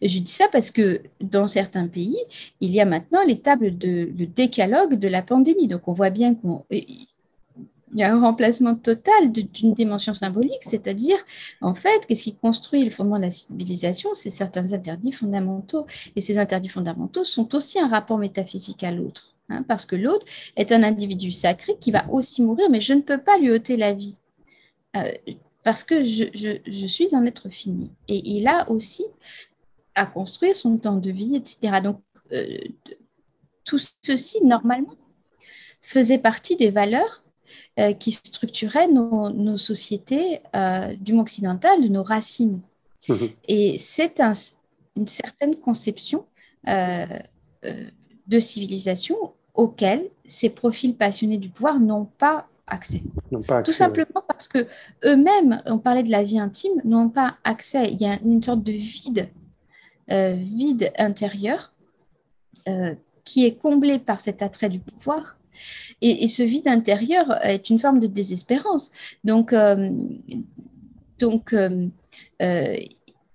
Je dis ça parce que dans certains pays, il y a maintenant les tables le décalogue de la pandémie. Donc, on voit bien il y a un remplacement total d'une dimension symbolique, c'est-à-dire, en fait, qu'est-ce qui construit le fondement de la civilisation? C'est certains interdits fondamentaux. Et ces interdits fondamentaux sont aussi un rapport métaphysique à l'autre, hein, parce que l'autre est un individu sacré qui va aussi mourir, mais je ne peux pas lui ôter la vie, parce que je suis un être fini. Et il a aussi à construire son temps de vie, etc. Donc, tout ceci, normalement, faisait partie des valeurs qui structuraient nos sociétés du monde occidental, de nos racines. Et c'est une certaine conception de civilisation auquel ces profils passionnés du pouvoir n'ont pas accès. Tout simplement parce que eux-mêmes, on parlait de la vie intime, n'ont pas accès. Il y a une sorte de vide vide intérieur qui est comblé par cet attrait du pouvoir. Et ce vide intérieur est une forme de désespérance. Donc, donc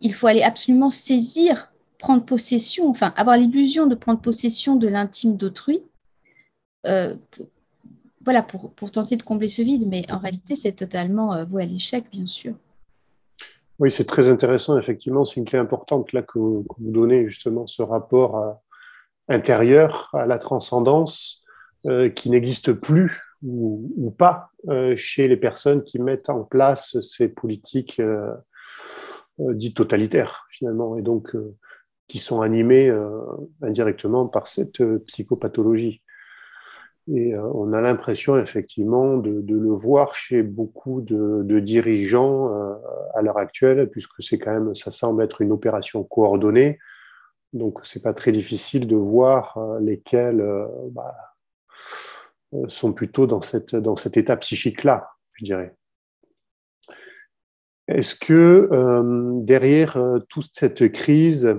il faut aller absolument saisir, prendre possession, enfin avoir l'illusion de prendre possession de l'intime d'autrui, voilà, pour tenter de combler ce vide. Mais en réalité, c'est totalement voué à l'échec, bien sûr. Oui, c'est très intéressant, effectivement, c'est une clé importante là que vous donnez, justement, ce rapport intérieur à la transcendance qui n'existe plus ou pas chez les personnes qui mettent en place ces politiques dites totalitaires, finalement, et donc qui sont animées indirectement par cette psychopathologie. Et on a l'impression effectivement de le voir chez beaucoup de dirigeants à l'heure actuelle, puisque c'est quand même, ça semble être une opération coordonnée. Donc c'est pas très difficile de voir lesquels sont plutôt dans cet état psychique-là, je dirais. Est-ce que derrière toute cette crise,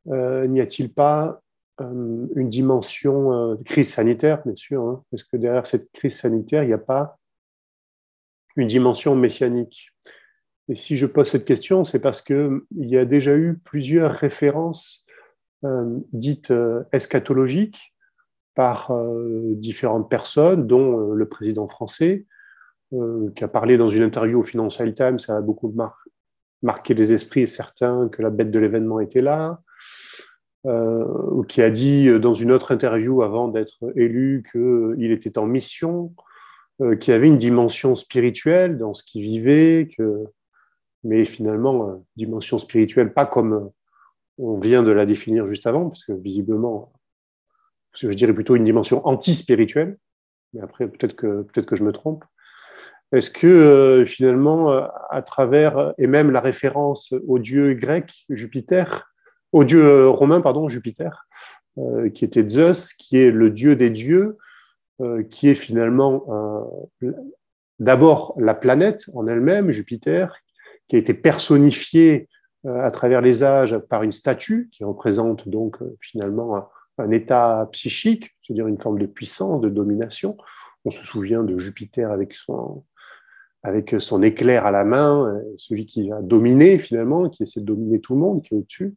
n'y a-t-il pas une dimension crise sanitaire, bien sûr, hein. Est-ce que derrière cette crise sanitaire, il n'y a pas une dimension messianique? Et si je pose cette question, c'est parce qu'il y a déjà eu plusieurs références dites eschatologiques par différentes personnes, dont le président français, qui a parlé dans une interview au Financial Times, ça a beaucoup marqué les esprits et certains que la bête de l'événement était là, qui a dit dans une autre interview avant d'être élu qu'il était en mission, qu'il y avait une dimension spirituelle dans ce qu'il vivait, mais finalement, dimension spirituelle, pas comme on vient de la définir juste avant, parce que visiblement, je dirais plutôt une dimension anti-spirituelle, mais après, peut-être que je me trompe. Est-ce que finalement, à travers, et même la référence au dieu grec, Jupiter, au dieu romain, pardon, Jupiter, qui était Zeus, qui est le dieu des dieux, qui est finalement d'abord la planète en elle-même, Jupiter, qui a été personnifiée à travers les âges par une statue qui représente donc finalement un état psychique, c'est-à-dire une forme de puissance, de domination. On se souvient de Jupiter avec son éclair à la main, celui qui a dominé finalement, qui essaie de dominer tout le monde, qui est au-dessus.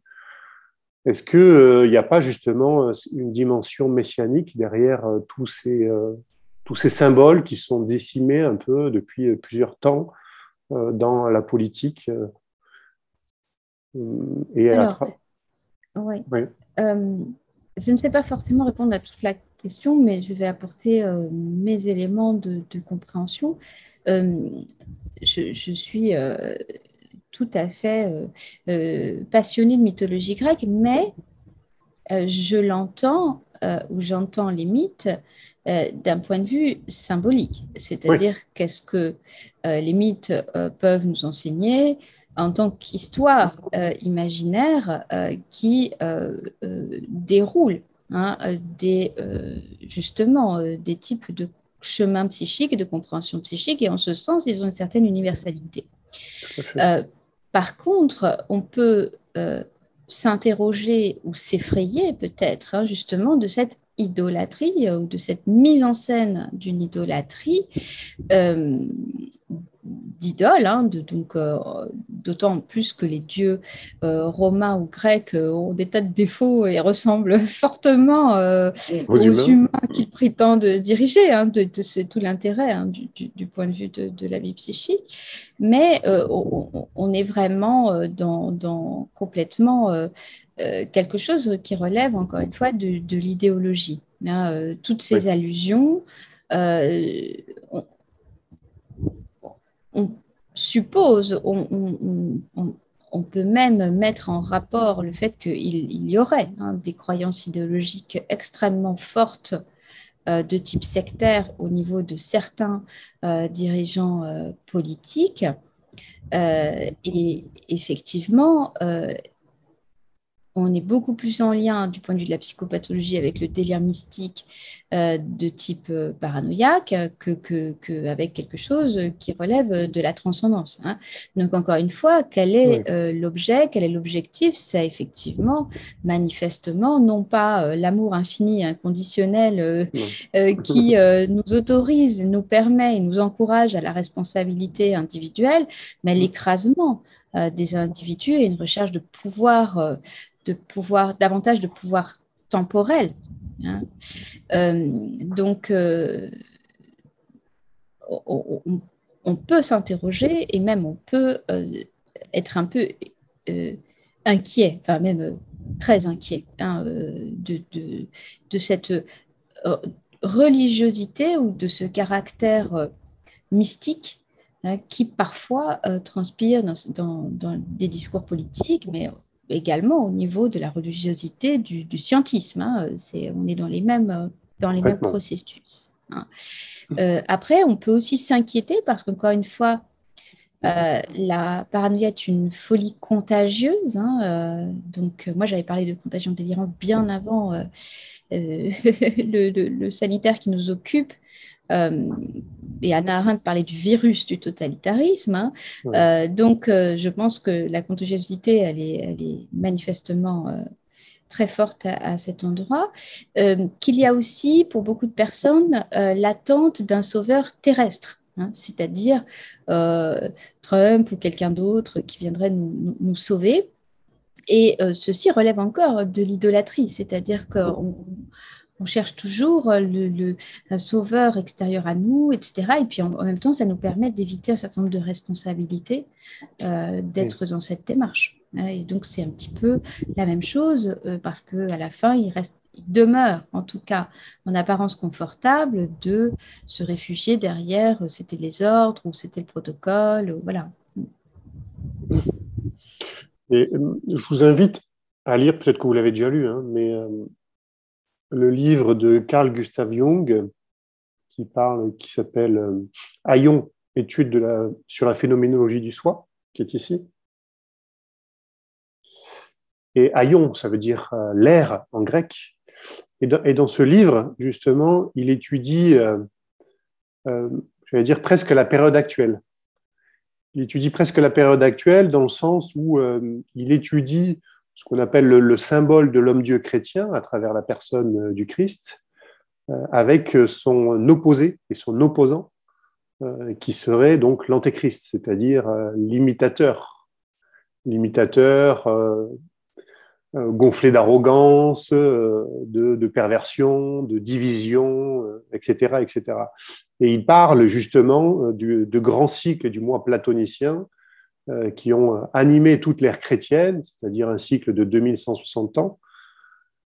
Est-ce qu'il n'y a pas justement une dimension messianique derrière tous ces symboles qui sont décimés un peu depuis plusieurs temps dans la politique et à Alors, ouais. Oui. Je ne sais pas forcément répondre à toute la question, mais je vais apporter mes éléments de compréhension. Je suis tout à fait passionnée de mythologie grecque, mais je l'entends ou j'entends les mythes d'un point de vue symbolique. C'est-à-dire Oui. qu'est-ce que les mythes peuvent nous enseigner en tant qu'histoire imaginaire qui déroule hein, justement des types de chemins psychiques et de compréhension psychique, et en ce sens, ils ont une certaine universalité. Tout à fait. Par contre, on peut s'interroger ou s'effrayer peut-être hein, justement de cette idolâtrie ou de cette mise en scène d'une idolâtrie d'idoles, hein, donc d'autant plus que les dieux romains ou grecs ont des tas de défauts et ressemblent fortement Aux aux humains. humains qu'ils prétendent diriger. Hein, c'est tout l'intérêt hein, du point de vue de la vie psychique. Mais on est vraiment dans complètement quelque chose qui relève encore une fois de l'idéologie. Hein, toutes Oui. ces allusions, on suppose, on peut même mettre en rapport le fait qu'il y aurait hein, des croyances idéologiques extrêmement fortes de type sectaire au niveau de certains dirigeants politiques. Et effectivement, on est beaucoup plus en lien du point de vue de la psychopathologie avec le délire mystique de type paranoïaque qu'avec quelque chose qui relève de la transcendance. Hein. Donc, encore une fois, quel est l'objet, quel est l'objectif? C'est effectivement, manifestement, non pas l'amour infini, inconditionnel qui nous autorise, nous permet et nous encourage à la responsabilité individuelle, mais l'écrasement des individus et une recherche de pouvoir, davantage de pouvoir temporel. Hein. Donc, on peut s'interroger et même on peut être un peu inquiet, enfin même très inquiet hein, de cette religiosité ou de ce caractère mystique hein, qui parfois transpire dans des discours politiques, mais également au niveau de la religiosité du scientisme. Hein, on est dans les mêmes processus. Hein. Après, on peut aussi s'inquiéter parce qu'encore une fois, la paranoïa est une folie contagieuse. Hein, donc, moi, j'avais parlé de contagion délirante bien avant le sanitaire qui nous occupe. Et Hannah Arendt parlait du virus du totalitarisme. Hein. Donc, je pense que la contagiosité, elle est manifestement très forte à cet endroit. Qu'il y a aussi, pour beaucoup de personnes, l'attente d'un sauveur terrestre. Hein, c'est-à-dire Trump ou quelqu'un d'autre qui viendrait nous sauver. Et ceci relève encore de l'idolâtrie, c'est-à-dire qu'on cherche toujours un sauveur extérieur à nous, etc. Et puis en même temps, ça nous permet d'éviter un certain nombre de responsabilités d'être dans cette démarche. Et donc, c'est un petit peu la même chose parce qu'à la fin, il demeure, en tout cas en apparence confortable, de se réfugier derrière c'était les ordres ou c'était le protocole. Voilà. Et je vous invite à lire, peut-être que vous l'avez déjà lu, hein, mais le livre de Carl Gustav Jung qui s'appelle Aion, étude sur la phénoménologie du soi, qui est ici. Et aion, ça veut dire l'air en grec. Et dans ce livre, justement, il étudie, je vais dire, presque la période actuelle. Il étudie presque la période actuelle dans le sens où il étudie ce qu'on appelle le symbole de l'homme-dieu chrétien à travers la personne du Christ, avec son opposé et son opposant, qui serait donc l'antéchrist, c'est-à-dire l'imitateur. L'imitateur gonflé d'arrogance, de perversion, de division, etc., etc. Et il parle justement de grands cycles du moi platonicien qui ont animé toute l'ère chrétienne, c'est-à-dire un cycle de 2160 ans,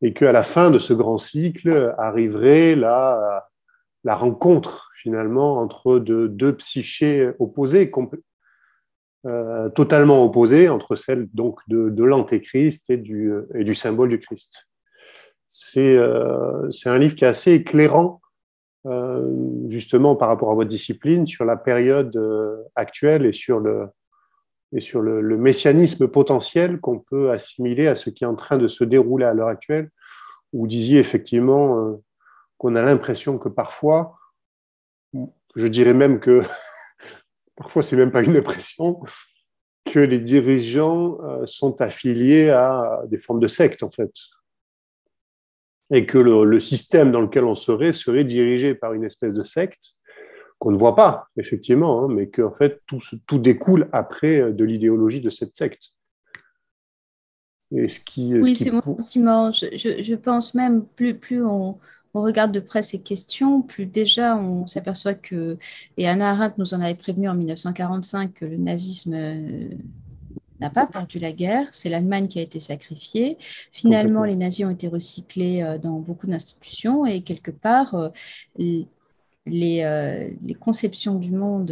et qu'à la fin de ce grand cycle arriverait la rencontre finalement entre deux psychés opposées, totalement opposées, entre celle donc de l'antéchrist et du symbole du Christ. C'est un livre qui est assez éclairant justement par rapport à votre discipline sur la période actuelle et sur le messianisme potentiel qu'on peut assimiler à ce qui est en train de se dérouler à l'heure actuelle. Vous disiez effectivement qu'on a l'impression que parfois, je dirais même que parfois c'est même pas une impression, que les dirigeants sont affiliés à des formes de sectes en fait. Et que le système dans lequel on serait dirigé par une espèce de secte qu'on ne voit pas, effectivement, hein, mais qu'en fait, tout découle après de l'idéologie de cette secte. Et oui, c'est mon sentiment. Je pense même, plus on regarde de près ces questions, plus déjà on s'aperçoit que, et Hannah Arendt nous en avait prévenu en 1945, que le nazisme n'a pas perdu la guerre, c'est l'Allemagne qui a été sacrifiée. Finalement, les nazis ont été recyclés dans beaucoup d'institutions et quelque part, les conceptions du monde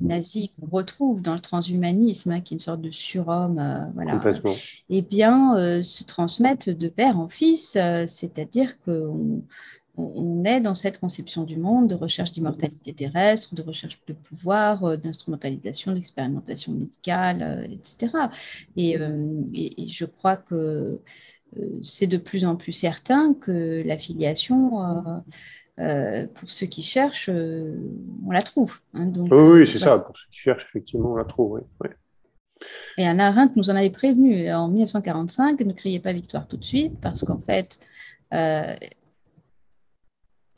nazi qu'on retrouve dans le transhumanisme, hein, qui est une sorte de surhomme, voilà, eh bien, se transmettent de père en fils, c'est-à-dire qu'on on est dans cette conception du monde de recherche d'immortalité terrestre, de recherche de pouvoir, d'instrumentalisation, d'expérimentation médicale, etc. Et je crois que c'est de plus en plus certain que la filiation, pour ceux qui cherchent, on la trouve. Hein. Donc, Oui, oui, c'est voilà. ça. Pour ceux qui cherchent, effectivement, on la trouve. Oui, oui. Et Hannah Arendt nous en avait prévenu en 1945, ne criez pas victoire tout de suite, parce qu'en fait, euh,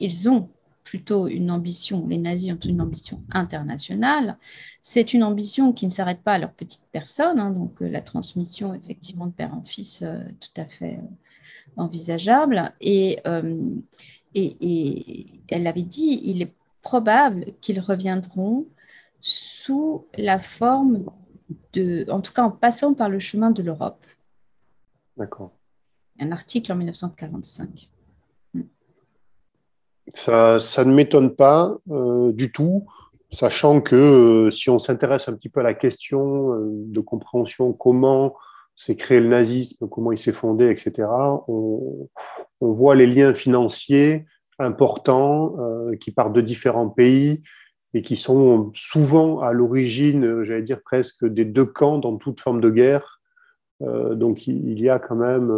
ils ont plutôt une ambition, les nazis ont une ambition internationale. C'est une ambition qui ne s'arrête pas à leur petite personne, hein, donc la transmission effectivement de père en fils, tout à fait envisageable. Et elle avait dit, il est probable qu'ils reviendront sous la forme de, en tout cas en passant par le chemin de l'Europe. D'accord. Un article en 1945. Ça ne m'étonne pas du tout, sachant que si on s'intéresse un petit peu à la question de compréhension, comment s'est créé le nazisme, comment il s'est fondé, etc., on voit les liens financiers importants qui partent de différents pays et qui sont souvent à l'origine, j'allais dire presque, des deux camps dans toute forme de guerre. Donc il y a quand même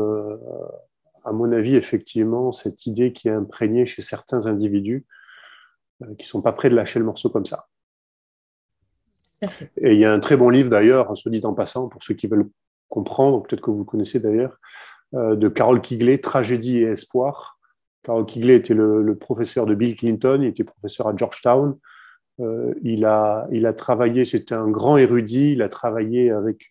à mon avis, effectivement, cette idée qui est imprégnée chez certains individus qui ne sont pas prêts de lâcher le morceau comme ça. Tout à fait. Et il y a un très bon livre d'ailleurs, soit dit en passant, pour ceux qui veulent comprendre, peut-être que vous le connaissez d'ailleurs, de Carol Quigley, Tragédie et espoir. Carol Quigley était le professeur de Bill Clinton, il était professeur à Georgetown. Il a travaillé, c'était un grand érudit, il a travaillé avec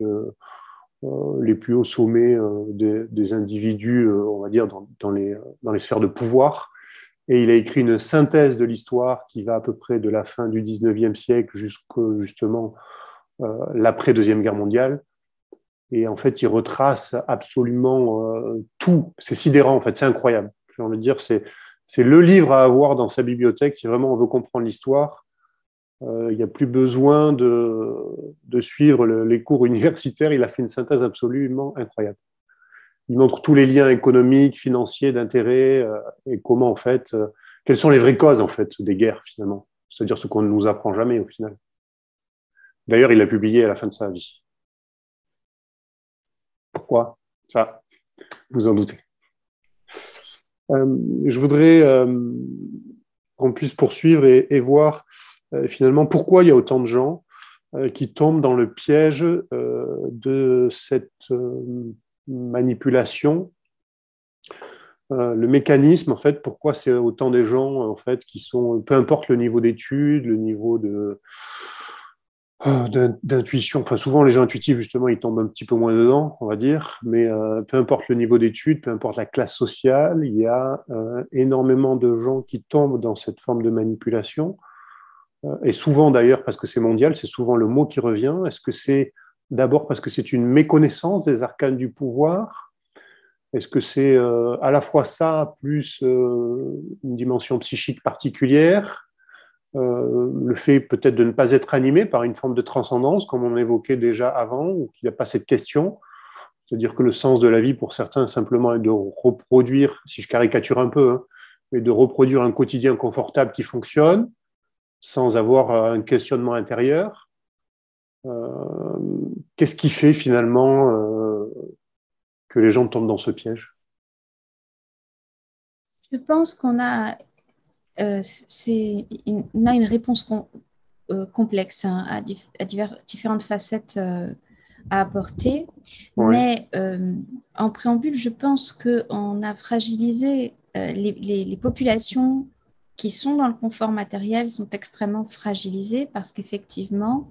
les plus hauts sommets des individus, on va dire, dans les sphères de pouvoir. Et il a écrit une synthèse de l'histoire qui va à peu près de la fin du 19e siècle jusqu'au justement l'après-deuxième guerre mondiale. Et en fait, il retrace absolument tout. C'est sidérant, en fait, c'est incroyable. J'ai envie de dire, c'est le livre à avoir dans sa bibliothèque si vraiment on veut comprendre l'histoire. Il n'y a plus besoin de suivre les cours universitaires. Il a fait une synthèse absolument incroyable. Il montre tous les liens économiques, financiers, d'intérêt et comment, en fait, quelles sont les vraies causes, en fait, des guerres, finalement. C'est-à-dire ce qu'on ne nous apprend jamais, au final. D'ailleurs, il l'a publié à la fin de sa vie. Pourquoi? Ça, vous en doutez. Je voudrais qu'on puisse poursuivre et voir finalement pourquoi il y a autant de gens qui tombent dans le piège de cette manipulation. Le mécanisme, en fait, pourquoi c'est autant des gens, en fait, qui sont, peu importe le niveau d'études, le niveau d'intuition, enfin souvent les gens intuitifs justement ils tombent un petit peu moins dedans on va dire, mais peu importe le niveau d'études, peu importe la classe sociale, il y a énormément de gens qui tombent dans cette forme de manipulation et souvent d'ailleurs parce que c'est mondial, c'est souvent le mot qui revient. Est-ce que c'est d'abord parce que c'est une méconnaissance des arcanes du pouvoir? Est-ce que c'est à la fois ça plus une dimension psychique particulière? Le fait peut-être de ne pas être animé par une forme de transcendance, comme on évoquait déjà avant, ou qu'il n'y a pas cette question. C'est-à-dire que le sens de la vie, pour certains, simplement est de reproduire, si je caricature un peu, hein, mais de reproduire un quotidien confortable qui fonctionne, sans avoir un questionnement intérieur. Qu'est-ce qui fait finalement que les gens tombent dans ce piège? Je pense qu'on a, on a une réponse complexe, hein, à différentes facettes à apporter. Oui, Mais en préambule, je pense qu'on a fragilisé les populations qui sont dans le confort matériel sont extrêmement fragilisées parce qu'effectivement,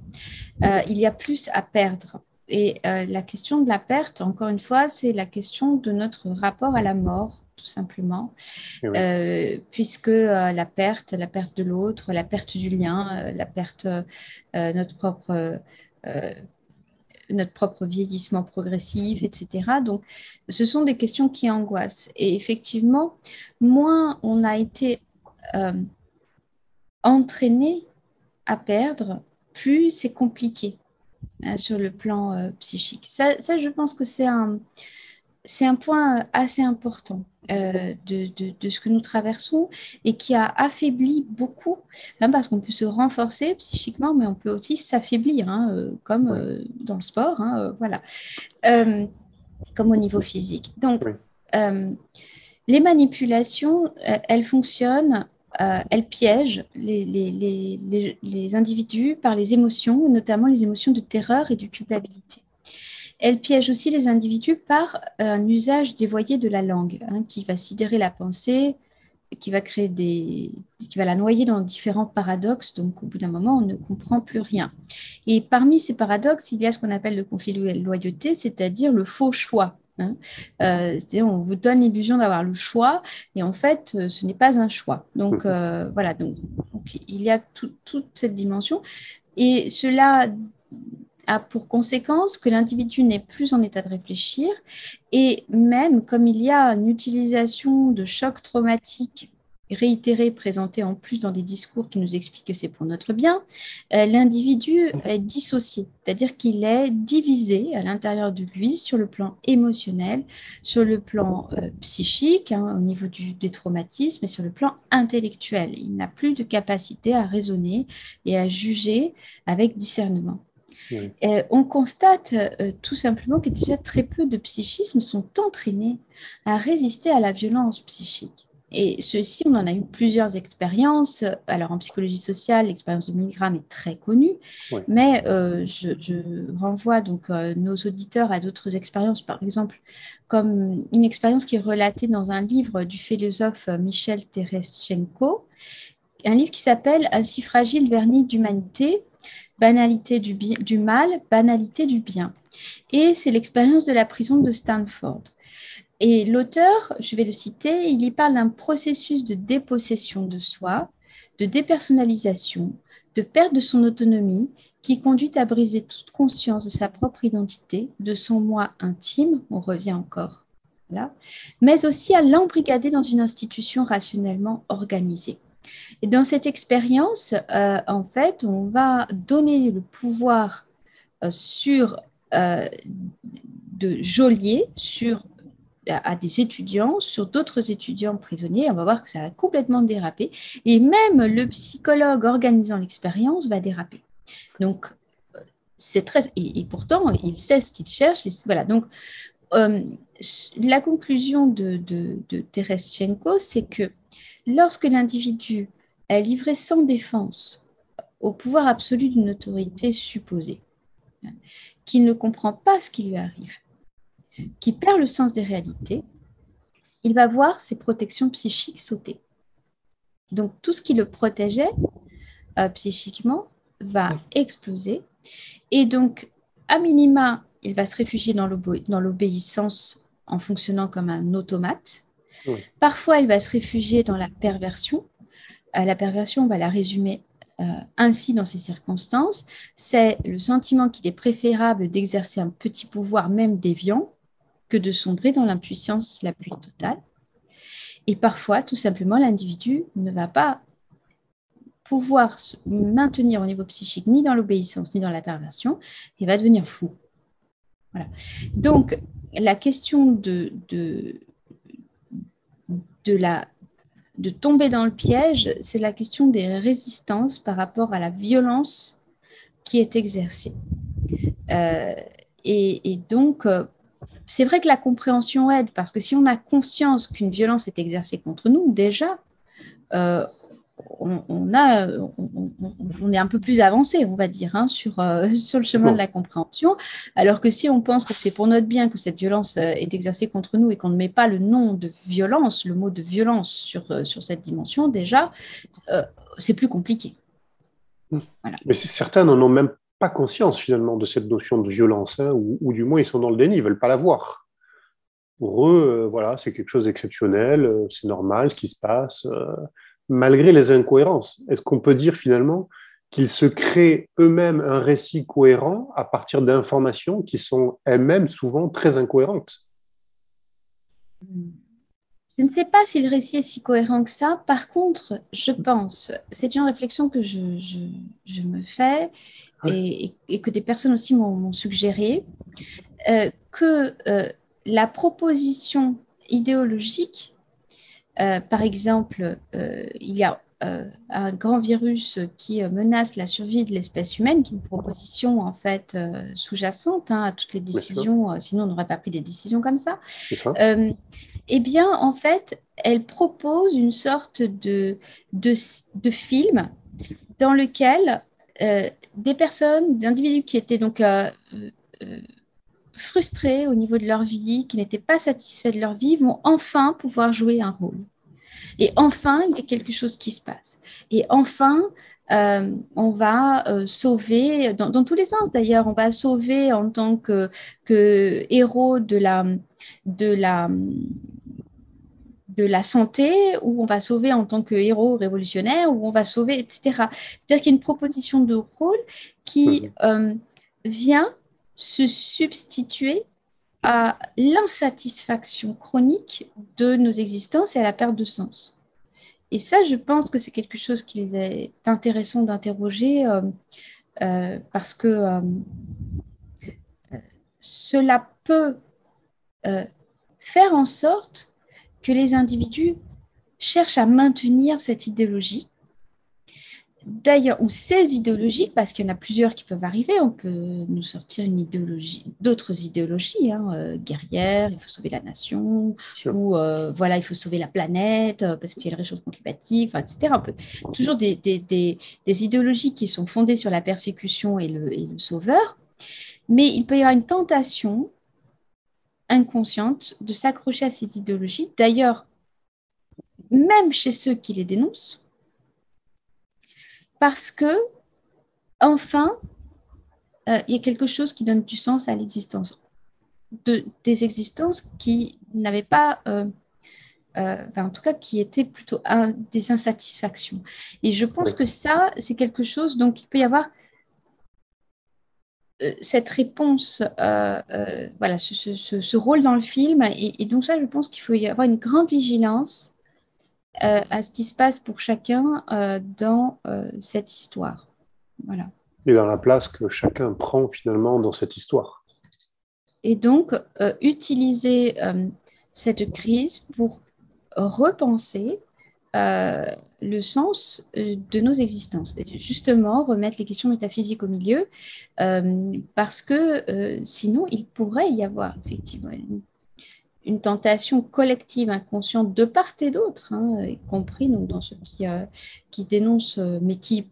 il y a plus à perdre. Et la question de la perte, encore une fois, c'est la question de notre rapport à la mort, tout simplement, oui. puisque la perte de l'autre, la perte du lien, la perte notre propre notre propre vieillissement progressif, etc. Donc, ce sont des questions qui angoissent. Et effectivement, moins on a été euh, entraîné à perdre, plus c'est compliqué, hein, sur le plan psychique. Ça, je pense que c'est c'est un point assez important de ce que nous traversons et qui a affaibli beaucoup, hein, parce qu'on peut se renforcer psychiquement, mais on peut aussi s'affaiblir, hein, comme Oui, dans le sport, hein, voilà. Comme au niveau physique. Donc, oui, euh, les manipulations, elles fonctionnent, elles piègent les individus par les émotions, notamment les émotions de terreur et de culpabilité. Elles piègent aussi les individus par un usage dévoyé de la langue, hein, qui va sidérer la pensée, qui va la noyer dans différents paradoxes. Donc, au bout d'un moment, on ne comprend plus rien. Et parmi ces paradoxes, il y a ce qu'on appelle le conflit de loyauté, c'est-à-dire le faux choix. Hein. C'est-à-dire, on vous donne l'illusion d'avoir le choix, et en fait, ce n'est pas un choix. Donc, voilà, donc, il y a toute cette dimension. Et cela a pour conséquence que l'individu n'est plus en état de réfléchir et même comme il y a une utilisation de chocs traumatiques réitérés, présentés en plus dans des discours qui nous expliquent que c'est pour notre bien, l'individu est dissocié, c'est-à-dire qu'il est divisé à l'intérieur de lui sur le plan émotionnel, sur le plan psychique, hein, au niveau des traumatismes, et sur le plan intellectuel. Il n'a plus de capacité à raisonner et à juger avec discernement. oui. On constate tout simplement que déjà très peu de psychismes sont entraînés à résister à la violence psychique. Et ceci, on en a eu plusieurs expériences. Alors en psychologie sociale, l'expérience de Milgram est très connue, Oui. mais je renvoie donc nos auditeurs à d'autres expériences, par exemple comme une expérience qui est relatée dans un livre du philosophe Michel Terestchenko, un livre qui s'appelle Ainsi fragile vernis d'humanité, banalité du mal, banalité du bien. Et c'est l'expérience de la prison de Stanford. Et l'auteur, je vais le citer, il y parle d'un processus de dépossession de soi, de dépersonnalisation, de perte de son autonomie qui conduit à briser toute conscience de sa propre identité, de son moi intime, on revient encore là, mais aussi à l'embrigader dans une institution rationnellement organisée. Et dans cette expérience, en fait, on va donner le pouvoir sur de geôliers à des étudiants, sur d'autres étudiants prisonniers. On va voir que ça va complètement déraper. Et même le psychologue organisant l'expérience va déraper. Donc, c'est très. Et pourtant, il sait ce qu'il cherche. Voilà. Donc, euh, la conclusion de Terestchenko, c'est que lorsque l'individu est livré sans défense au pouvoir absolu d'une autorité supposée, qui ne comprend pas ce qui lui arrive, qui perd le sens des réalités, il va voir ses protections psychiques sauter. Donc tout ce qui le protégeait psychiquement va exploser. Et donc, à minima, il va se réfugier dans l'obéissance en fonctionnant comme un automate. Oui. Parfois, il va se réfugier dans la perversion. La perversion, on va la résumer ainsi dans ces circonstances. C'est le sentiment qu'il est préférable d'exercer un petit pouvoir, même déviant, que de sombrer dans l'impuissance la plus totale. Et parfois, tout simplement, l'individu ne va pas pouvoir se maintenir au niveau psychique ni dans l'obéissance ni dans la perversion et va devenir fou. Voilà. Donc, la question de tomber dans le piège, c'est la question des résistances par rapport à la violence qui est exercée. Euh, et donc, c'est vrai que la compréhension aide, parce que si on a conscience qu'une violence est exercée contre nous, déjà, euh, on est un peu plus avancé, on va dire, hein, sur le chemin de la compréhension. Alors que si on pense que c'est pour notre bien que cette violence est exercée contre nous et qu'on ne met pas le nom de violence, le mot de violence sur cette dimension, déjà, c'est plus compliqué. Voilà. Mais certains n'en ont même pas conscience finalement de cette notion de violence, hein, ou du moins ils sont dans le déni, ils ne veulent pas la voir. Pour eux, voilà, c'est quelque chose d'exceptionnel, c'est normal ce qui se passe, malgré les incohérences. Est-ce qu'on peut dire finalement qu'ils se créent eux-mêmes un récit cohérent à partir d'informations qui sont elles-mêmes souvent très incohérentes? Je ne sais pas si le récit est si cohérent que ça. Par contre, je pense, c'est une réflexion que je me fais Ouais. et que des personnes aussi m'ont suggéré, que la proposition idéologique, par exemple, il y a un grand virus qui menace la survie de l'espèce humaine, qui est une proposition en fait sous-jacente à toutes les bien sûr, décisions, sinon on n'aurait pas pris des décisions comme ça. c'est ça. Eh bien, en fait, elle propose une sorte de, de film dans lequel des personnes, des individus qui étaient donc euh, frustrés au niveau de leur vie, qui n'étaient pas satisfaits de leur vie, vont enfin pouvoir jouer un rôle. Et enfin, il y a quelque chose qui se passe. Et enfin, on va sauver, dans tous les sens d'ailleurs, on va sauver en tant que héros de la, de la santé, ou on va sauver en tant que héros révolutionnaire, ou on va sauver, etc. C'est-à-dire qu'il y a une proposition de rôle qui Mhm. vient se substituer à l'insatisfaction chronique de nos existences et à la perte de sens. Et ça, je pense que c'est quelque chose qu'il est intéressant d'interroger parce que cela peut euh, faire en sorte que les individus cherchent à maintenir cette idéologie. D'ailleurs, ou ces idéologies, parce qu'il y en a plusieurs qui peuvent arriver, on peut nous sortir une idéologie, d'autres idéologies, guerrières, il faut sauver la nation, Sûr. ou voilà, il faut sauver la planète parce qu'il y a le réchauffement climatique, enfin, etc. On peut, toujours des idéologies qui sont fondées sur la persécution et le sauveur, mais il peut y avoir une tentation inconsciente de s'accrocher à ces idéologies. D'ailleurs, même chez ceux qui les dénoncent, parce que, enfin, il y a quelque chose qui donne du sens à l'existence. Des existences qui n'avaient pas, enfin, en tout cas, qui étaient plutôt des insatisfactions. Et je pense Oui. que ça, c'est quelque chose, donc il peut y avoir cette réponse, voilà, ce rôle dans le film. Et donc ça, je pense qu'il faut y avoir une grande vigilance à ce qui se passe pour chacun dans cette histoire. Voilà. Et dans la place que chacun prend finalement dans cette histoire. Et donc, utiliser cette crise pour repenser euh, le sens de nos existences. Et justement, remettre les questions métaphysiques au milieu, parce que sinon, il pourrait y avoir effectivement une tentation collective, inconsciente, de part et d'autre, y compris donc, dans ceux qui dénoncent, mais qui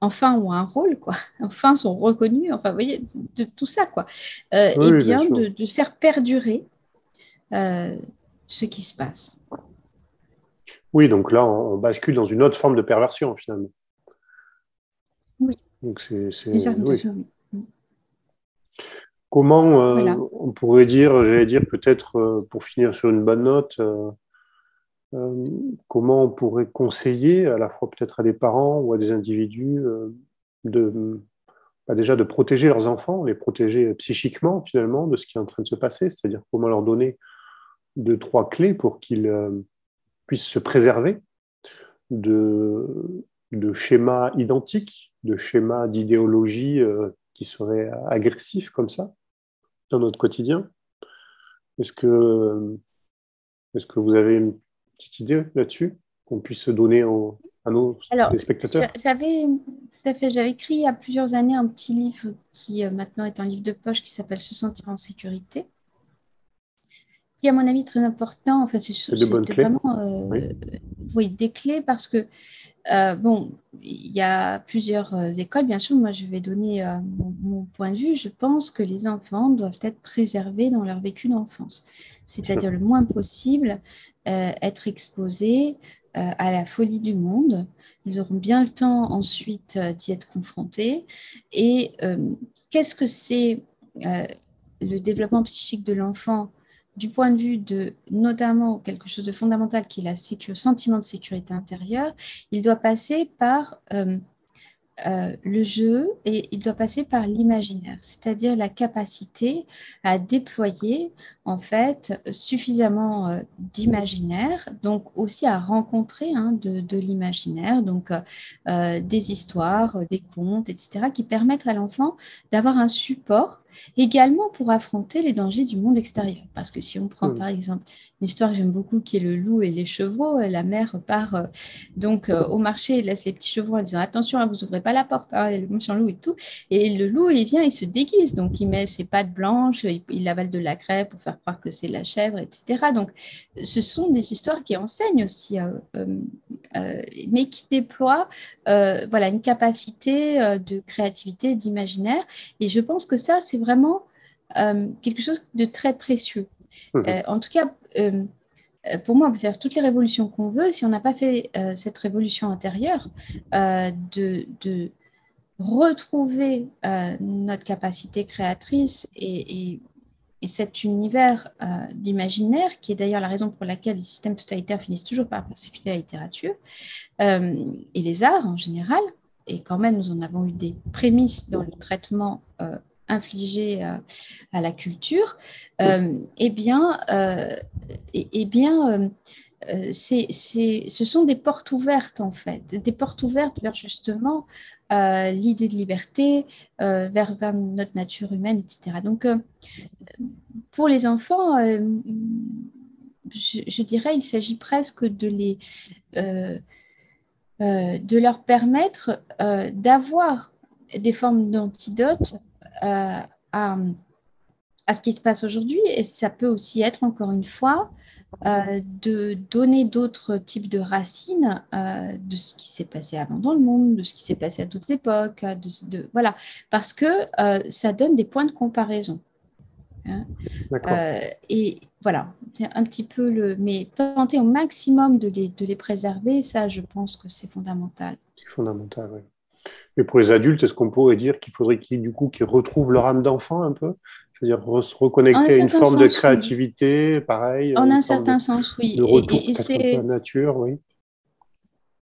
enfin ont un rôle, quoi, enfin sont reconnus, enfin, vous voyez, de tout ça, quoi. Oui, Et oui, bien bien sûr. de faire perdurer euh, ce qui se passe. Oui, donc là, on bascule dans une autre forme de perversion finalement. Oui, Donc d'une certaine oui. façon, oui. Comment Voilà. on pourrait dire, j'allais dire peut-être pour finir sur une bonne note, comment on pourrait conseiller à la fois peut-être à des parents ou à des individus de déjà de protéger leurs enfants, les protéger psychiquement finalement de ce qui est en train de se passer, c'est-à-dire comment leur donner deux, trois clés pour qu'ils puissent se préserver de, de schémas identiques, de schémas d'idéologie qui seraient agressifs comme ça dans notre quotidien. Est-ce que, est-ce que vous avez une petite idée là-dessus qu'on puisse donner à nos Alors, spectateurs? j'avais tout à fait, j'avais écrit il y a plusieurs années un petit livre qui maintenant est un livre de poche qui s'appelle Se sentir en sécurité, qui, à mon avis, est très important. Enfin, C'est de bonnes c'était clés. vraiment Oui, oui, des clés parce que, bon, il y a plusieurs écoles, bien sûr. Moi, je vais donner mon point de vue. Je pense que les enfants doivent être préservés dans leur vécu d'enfance, sûr. c'est-à-dire le moins possible être exposés à la folie du monde. Ils auront bien le temps ensuite d'y être confrontés. Et qu'est-ce que c'est le développement psychique de l'enfant du point de vue de notamment quelque chose de fondamental qui est le sentiment de sécurité intérieure? Il doit passer par le jeu et il doit passer par l'imaginaire, c'est-à-dire la capacité à déployer en fait, suffisamment d'imaginaire, donc aussi à rencontrer de l'imaginaire, donc des histoires, des contes, etc., qui permettent à l'enfant d'avoir un support également pour affronter les dangers du monde extérieur. Parce que si on prend par exemple une histoire que j'aime beaucoup qui est Le loup et les chevreaux, la mère part au marché, elle laisse les petits chevreaux en disant attention, vous n'ouvrez pas la porte, le méchant loup et tout. Et le loup, il vient, il se déguise, donc il met ses pattes blanches, il avale de la craie pour faire croire que c'est la chèvre, etc. Donc ce sont des histoires qui enseignent aussi, mais qui déploient voilà, une capacité de créativité, d'imaginaire. Et je pense que ça, c'est vraiment quelque chose de très précieux. En tout cas, pour moi, on peut faire toutes les révolutions qu'on veut. Si on n'a pas fait cette révolution intérieure de retrouver notre capacité créatrice et cet univers d'imaginaire, qui est d'ailleurs la raison pour laquelle les systèmes totalitaires finissent toujours par persécuter la littérature et les arts en général, et quand même nous en avons eu des prémices dans le traitement infligé à la culture, ce sont des portes ouvertes en fait, des portes ouvertes vers justement l'idée de liberté, vers notre nature humaine, etc. Donc pour les enfants, je dirais il s'agit presque de leur permettre d'avoir des formes d'antidote à ce qui se passe aujourd'hui. Et ça peut aussi être, encore une fois, de donner d'autres types de racines de ce qui s'est passé avant dans le monde, de ce qui s'est passé à d'autres époques, voilà, parce que ça donne des points de comparaison. Et voilà, c'est un petit peu mais tenter au maximum de les préserver, ça, je pense que c'est fondamental. C'est fondamental, oui. Mais pour les adultes, est-ce qu'on pourrait dire qu'il faudrait qu'ils retrouvent leur âme d'enfant un peu? Je veux dire, se En un reconnecter à une certain forme de sens, oui. créativité, pareil, En une un forme certain sens, oui. de retour Et peut-être un peu à c'est la nature, oui.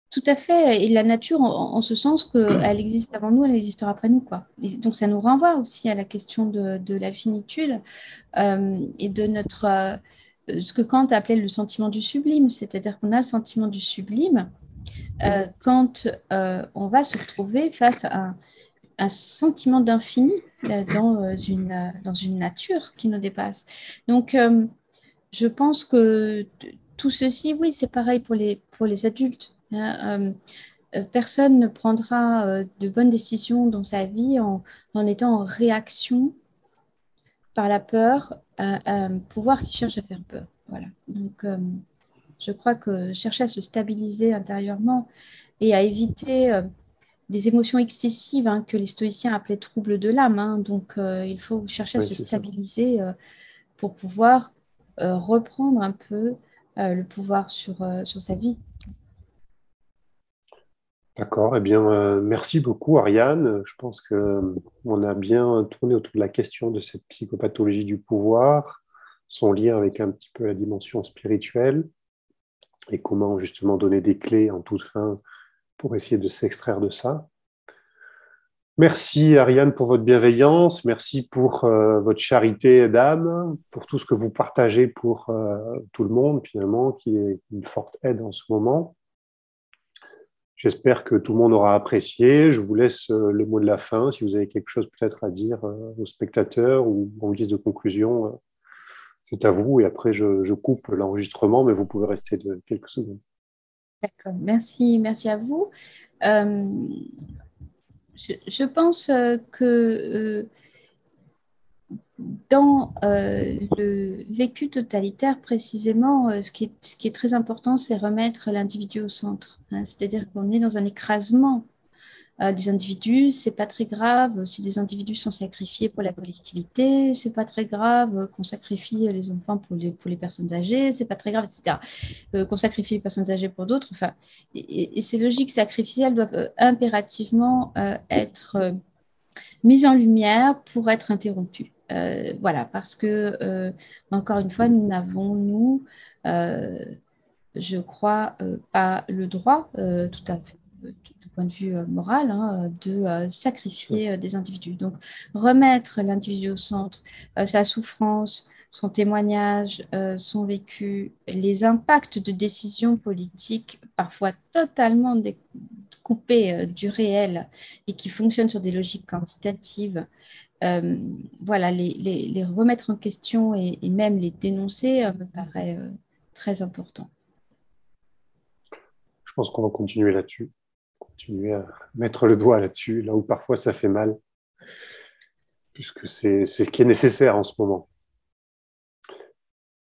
tout à fait. Et la nature, en ce sens qu'elle existe avant nous, elle existera après nous, quoi. Et donc, ça nous renvoie aussi à la question de la finitude et de ce que Kant appelait le sentiment du sublime. C'est-à-dire qu'on a le sentiment du sublime quand on va se retrouver face à un sentiment d'infini dans une nature qui nous dépasse. Donc, je pense que tout ceci, oui, c'est pareil pour les adultes. Personne ne prendra de bonnes décisions dans sa vie en étant en réaction par la peur à un pouvoir qui cherche à faire peur. Voilà. Donc, je crois que chercher à se stabiliser intérieurement et à éviter des émotions excessives que les stoïciens appelaient troubles de l'âme. Donc, il faut chercher à Oui, se c'est ça. stabiliser pour pouvoir reprendre un peu le pouvoir sur sa vie. D'accord. Eh bien, merci beaucoup, Ariane. Je pense que on a bien tourné autour de la question de cette psychopathologie du pouvoir, son lien avec un petit peu la dimension spirituelle et comment justement donner des clés en toute fin pour essayer de s'extraire de ça. Merci Ariane pour votre bienveillance, merci pour votre charité d'âme, pour tout ce que vous partagez pour tout le monde finalement, qui est une forte aide en ce moment. J'espère que tout le monde aura apprécié. Je vous laisse le mot de la fin, si vous avez quelque chose peut-être à dire aux spectateurs ou en guise de conclusion, c'est à vous. Et après, je coupe l'enregistrement, mais vous pouvez rester de quelques secondes. D'accord, merci à vous. Euh, je pense que dans le vécu totalitaire, précisément, ce qui est très important, c'est remettre l'individu au centre. C'est-à-dire qu'on est dans un écrasement des individus. C'est pas très grave si des individus sont sacrifiés pour la collectivité. C'est pas très grave qu'on sacrifie les enfants pour les personnes âgées. C'est pas très grave, etc. Qu'on sacrifie les personnes âgées pour d'autres. Enfin, et ces logiques sacrificielles doivent impérativement être mises en lumière pour être interrompues. Voilà, parce que, encore une fois, nous n'avons, je crois, pas le droit, tout à fait, du point de vue moral, de sacrifier des individus. Donc, remettre l'individu au centre, sa souffrance, son témoignage, son vécu, les impacts de décisions politiques parfois totalement coupées du réel et qui fonctionnent sur des logiques quantitatives. Voilà, les remettre en question et même les dénoncer me paraît très important. Je pense qu'on va continuer là-dessus, continuer à mettre le doigt là-dessus, là où parfois ça fait mal, puisque c'est ce qui est nécessaire en ce moment.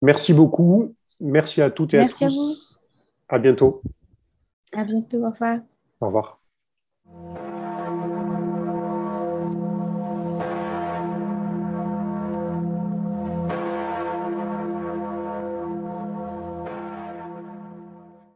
Merci beaucoup. Merci à toutes et à Merci à vous. tous. À bientôt. À bientôt. Au revoir. Au revoir.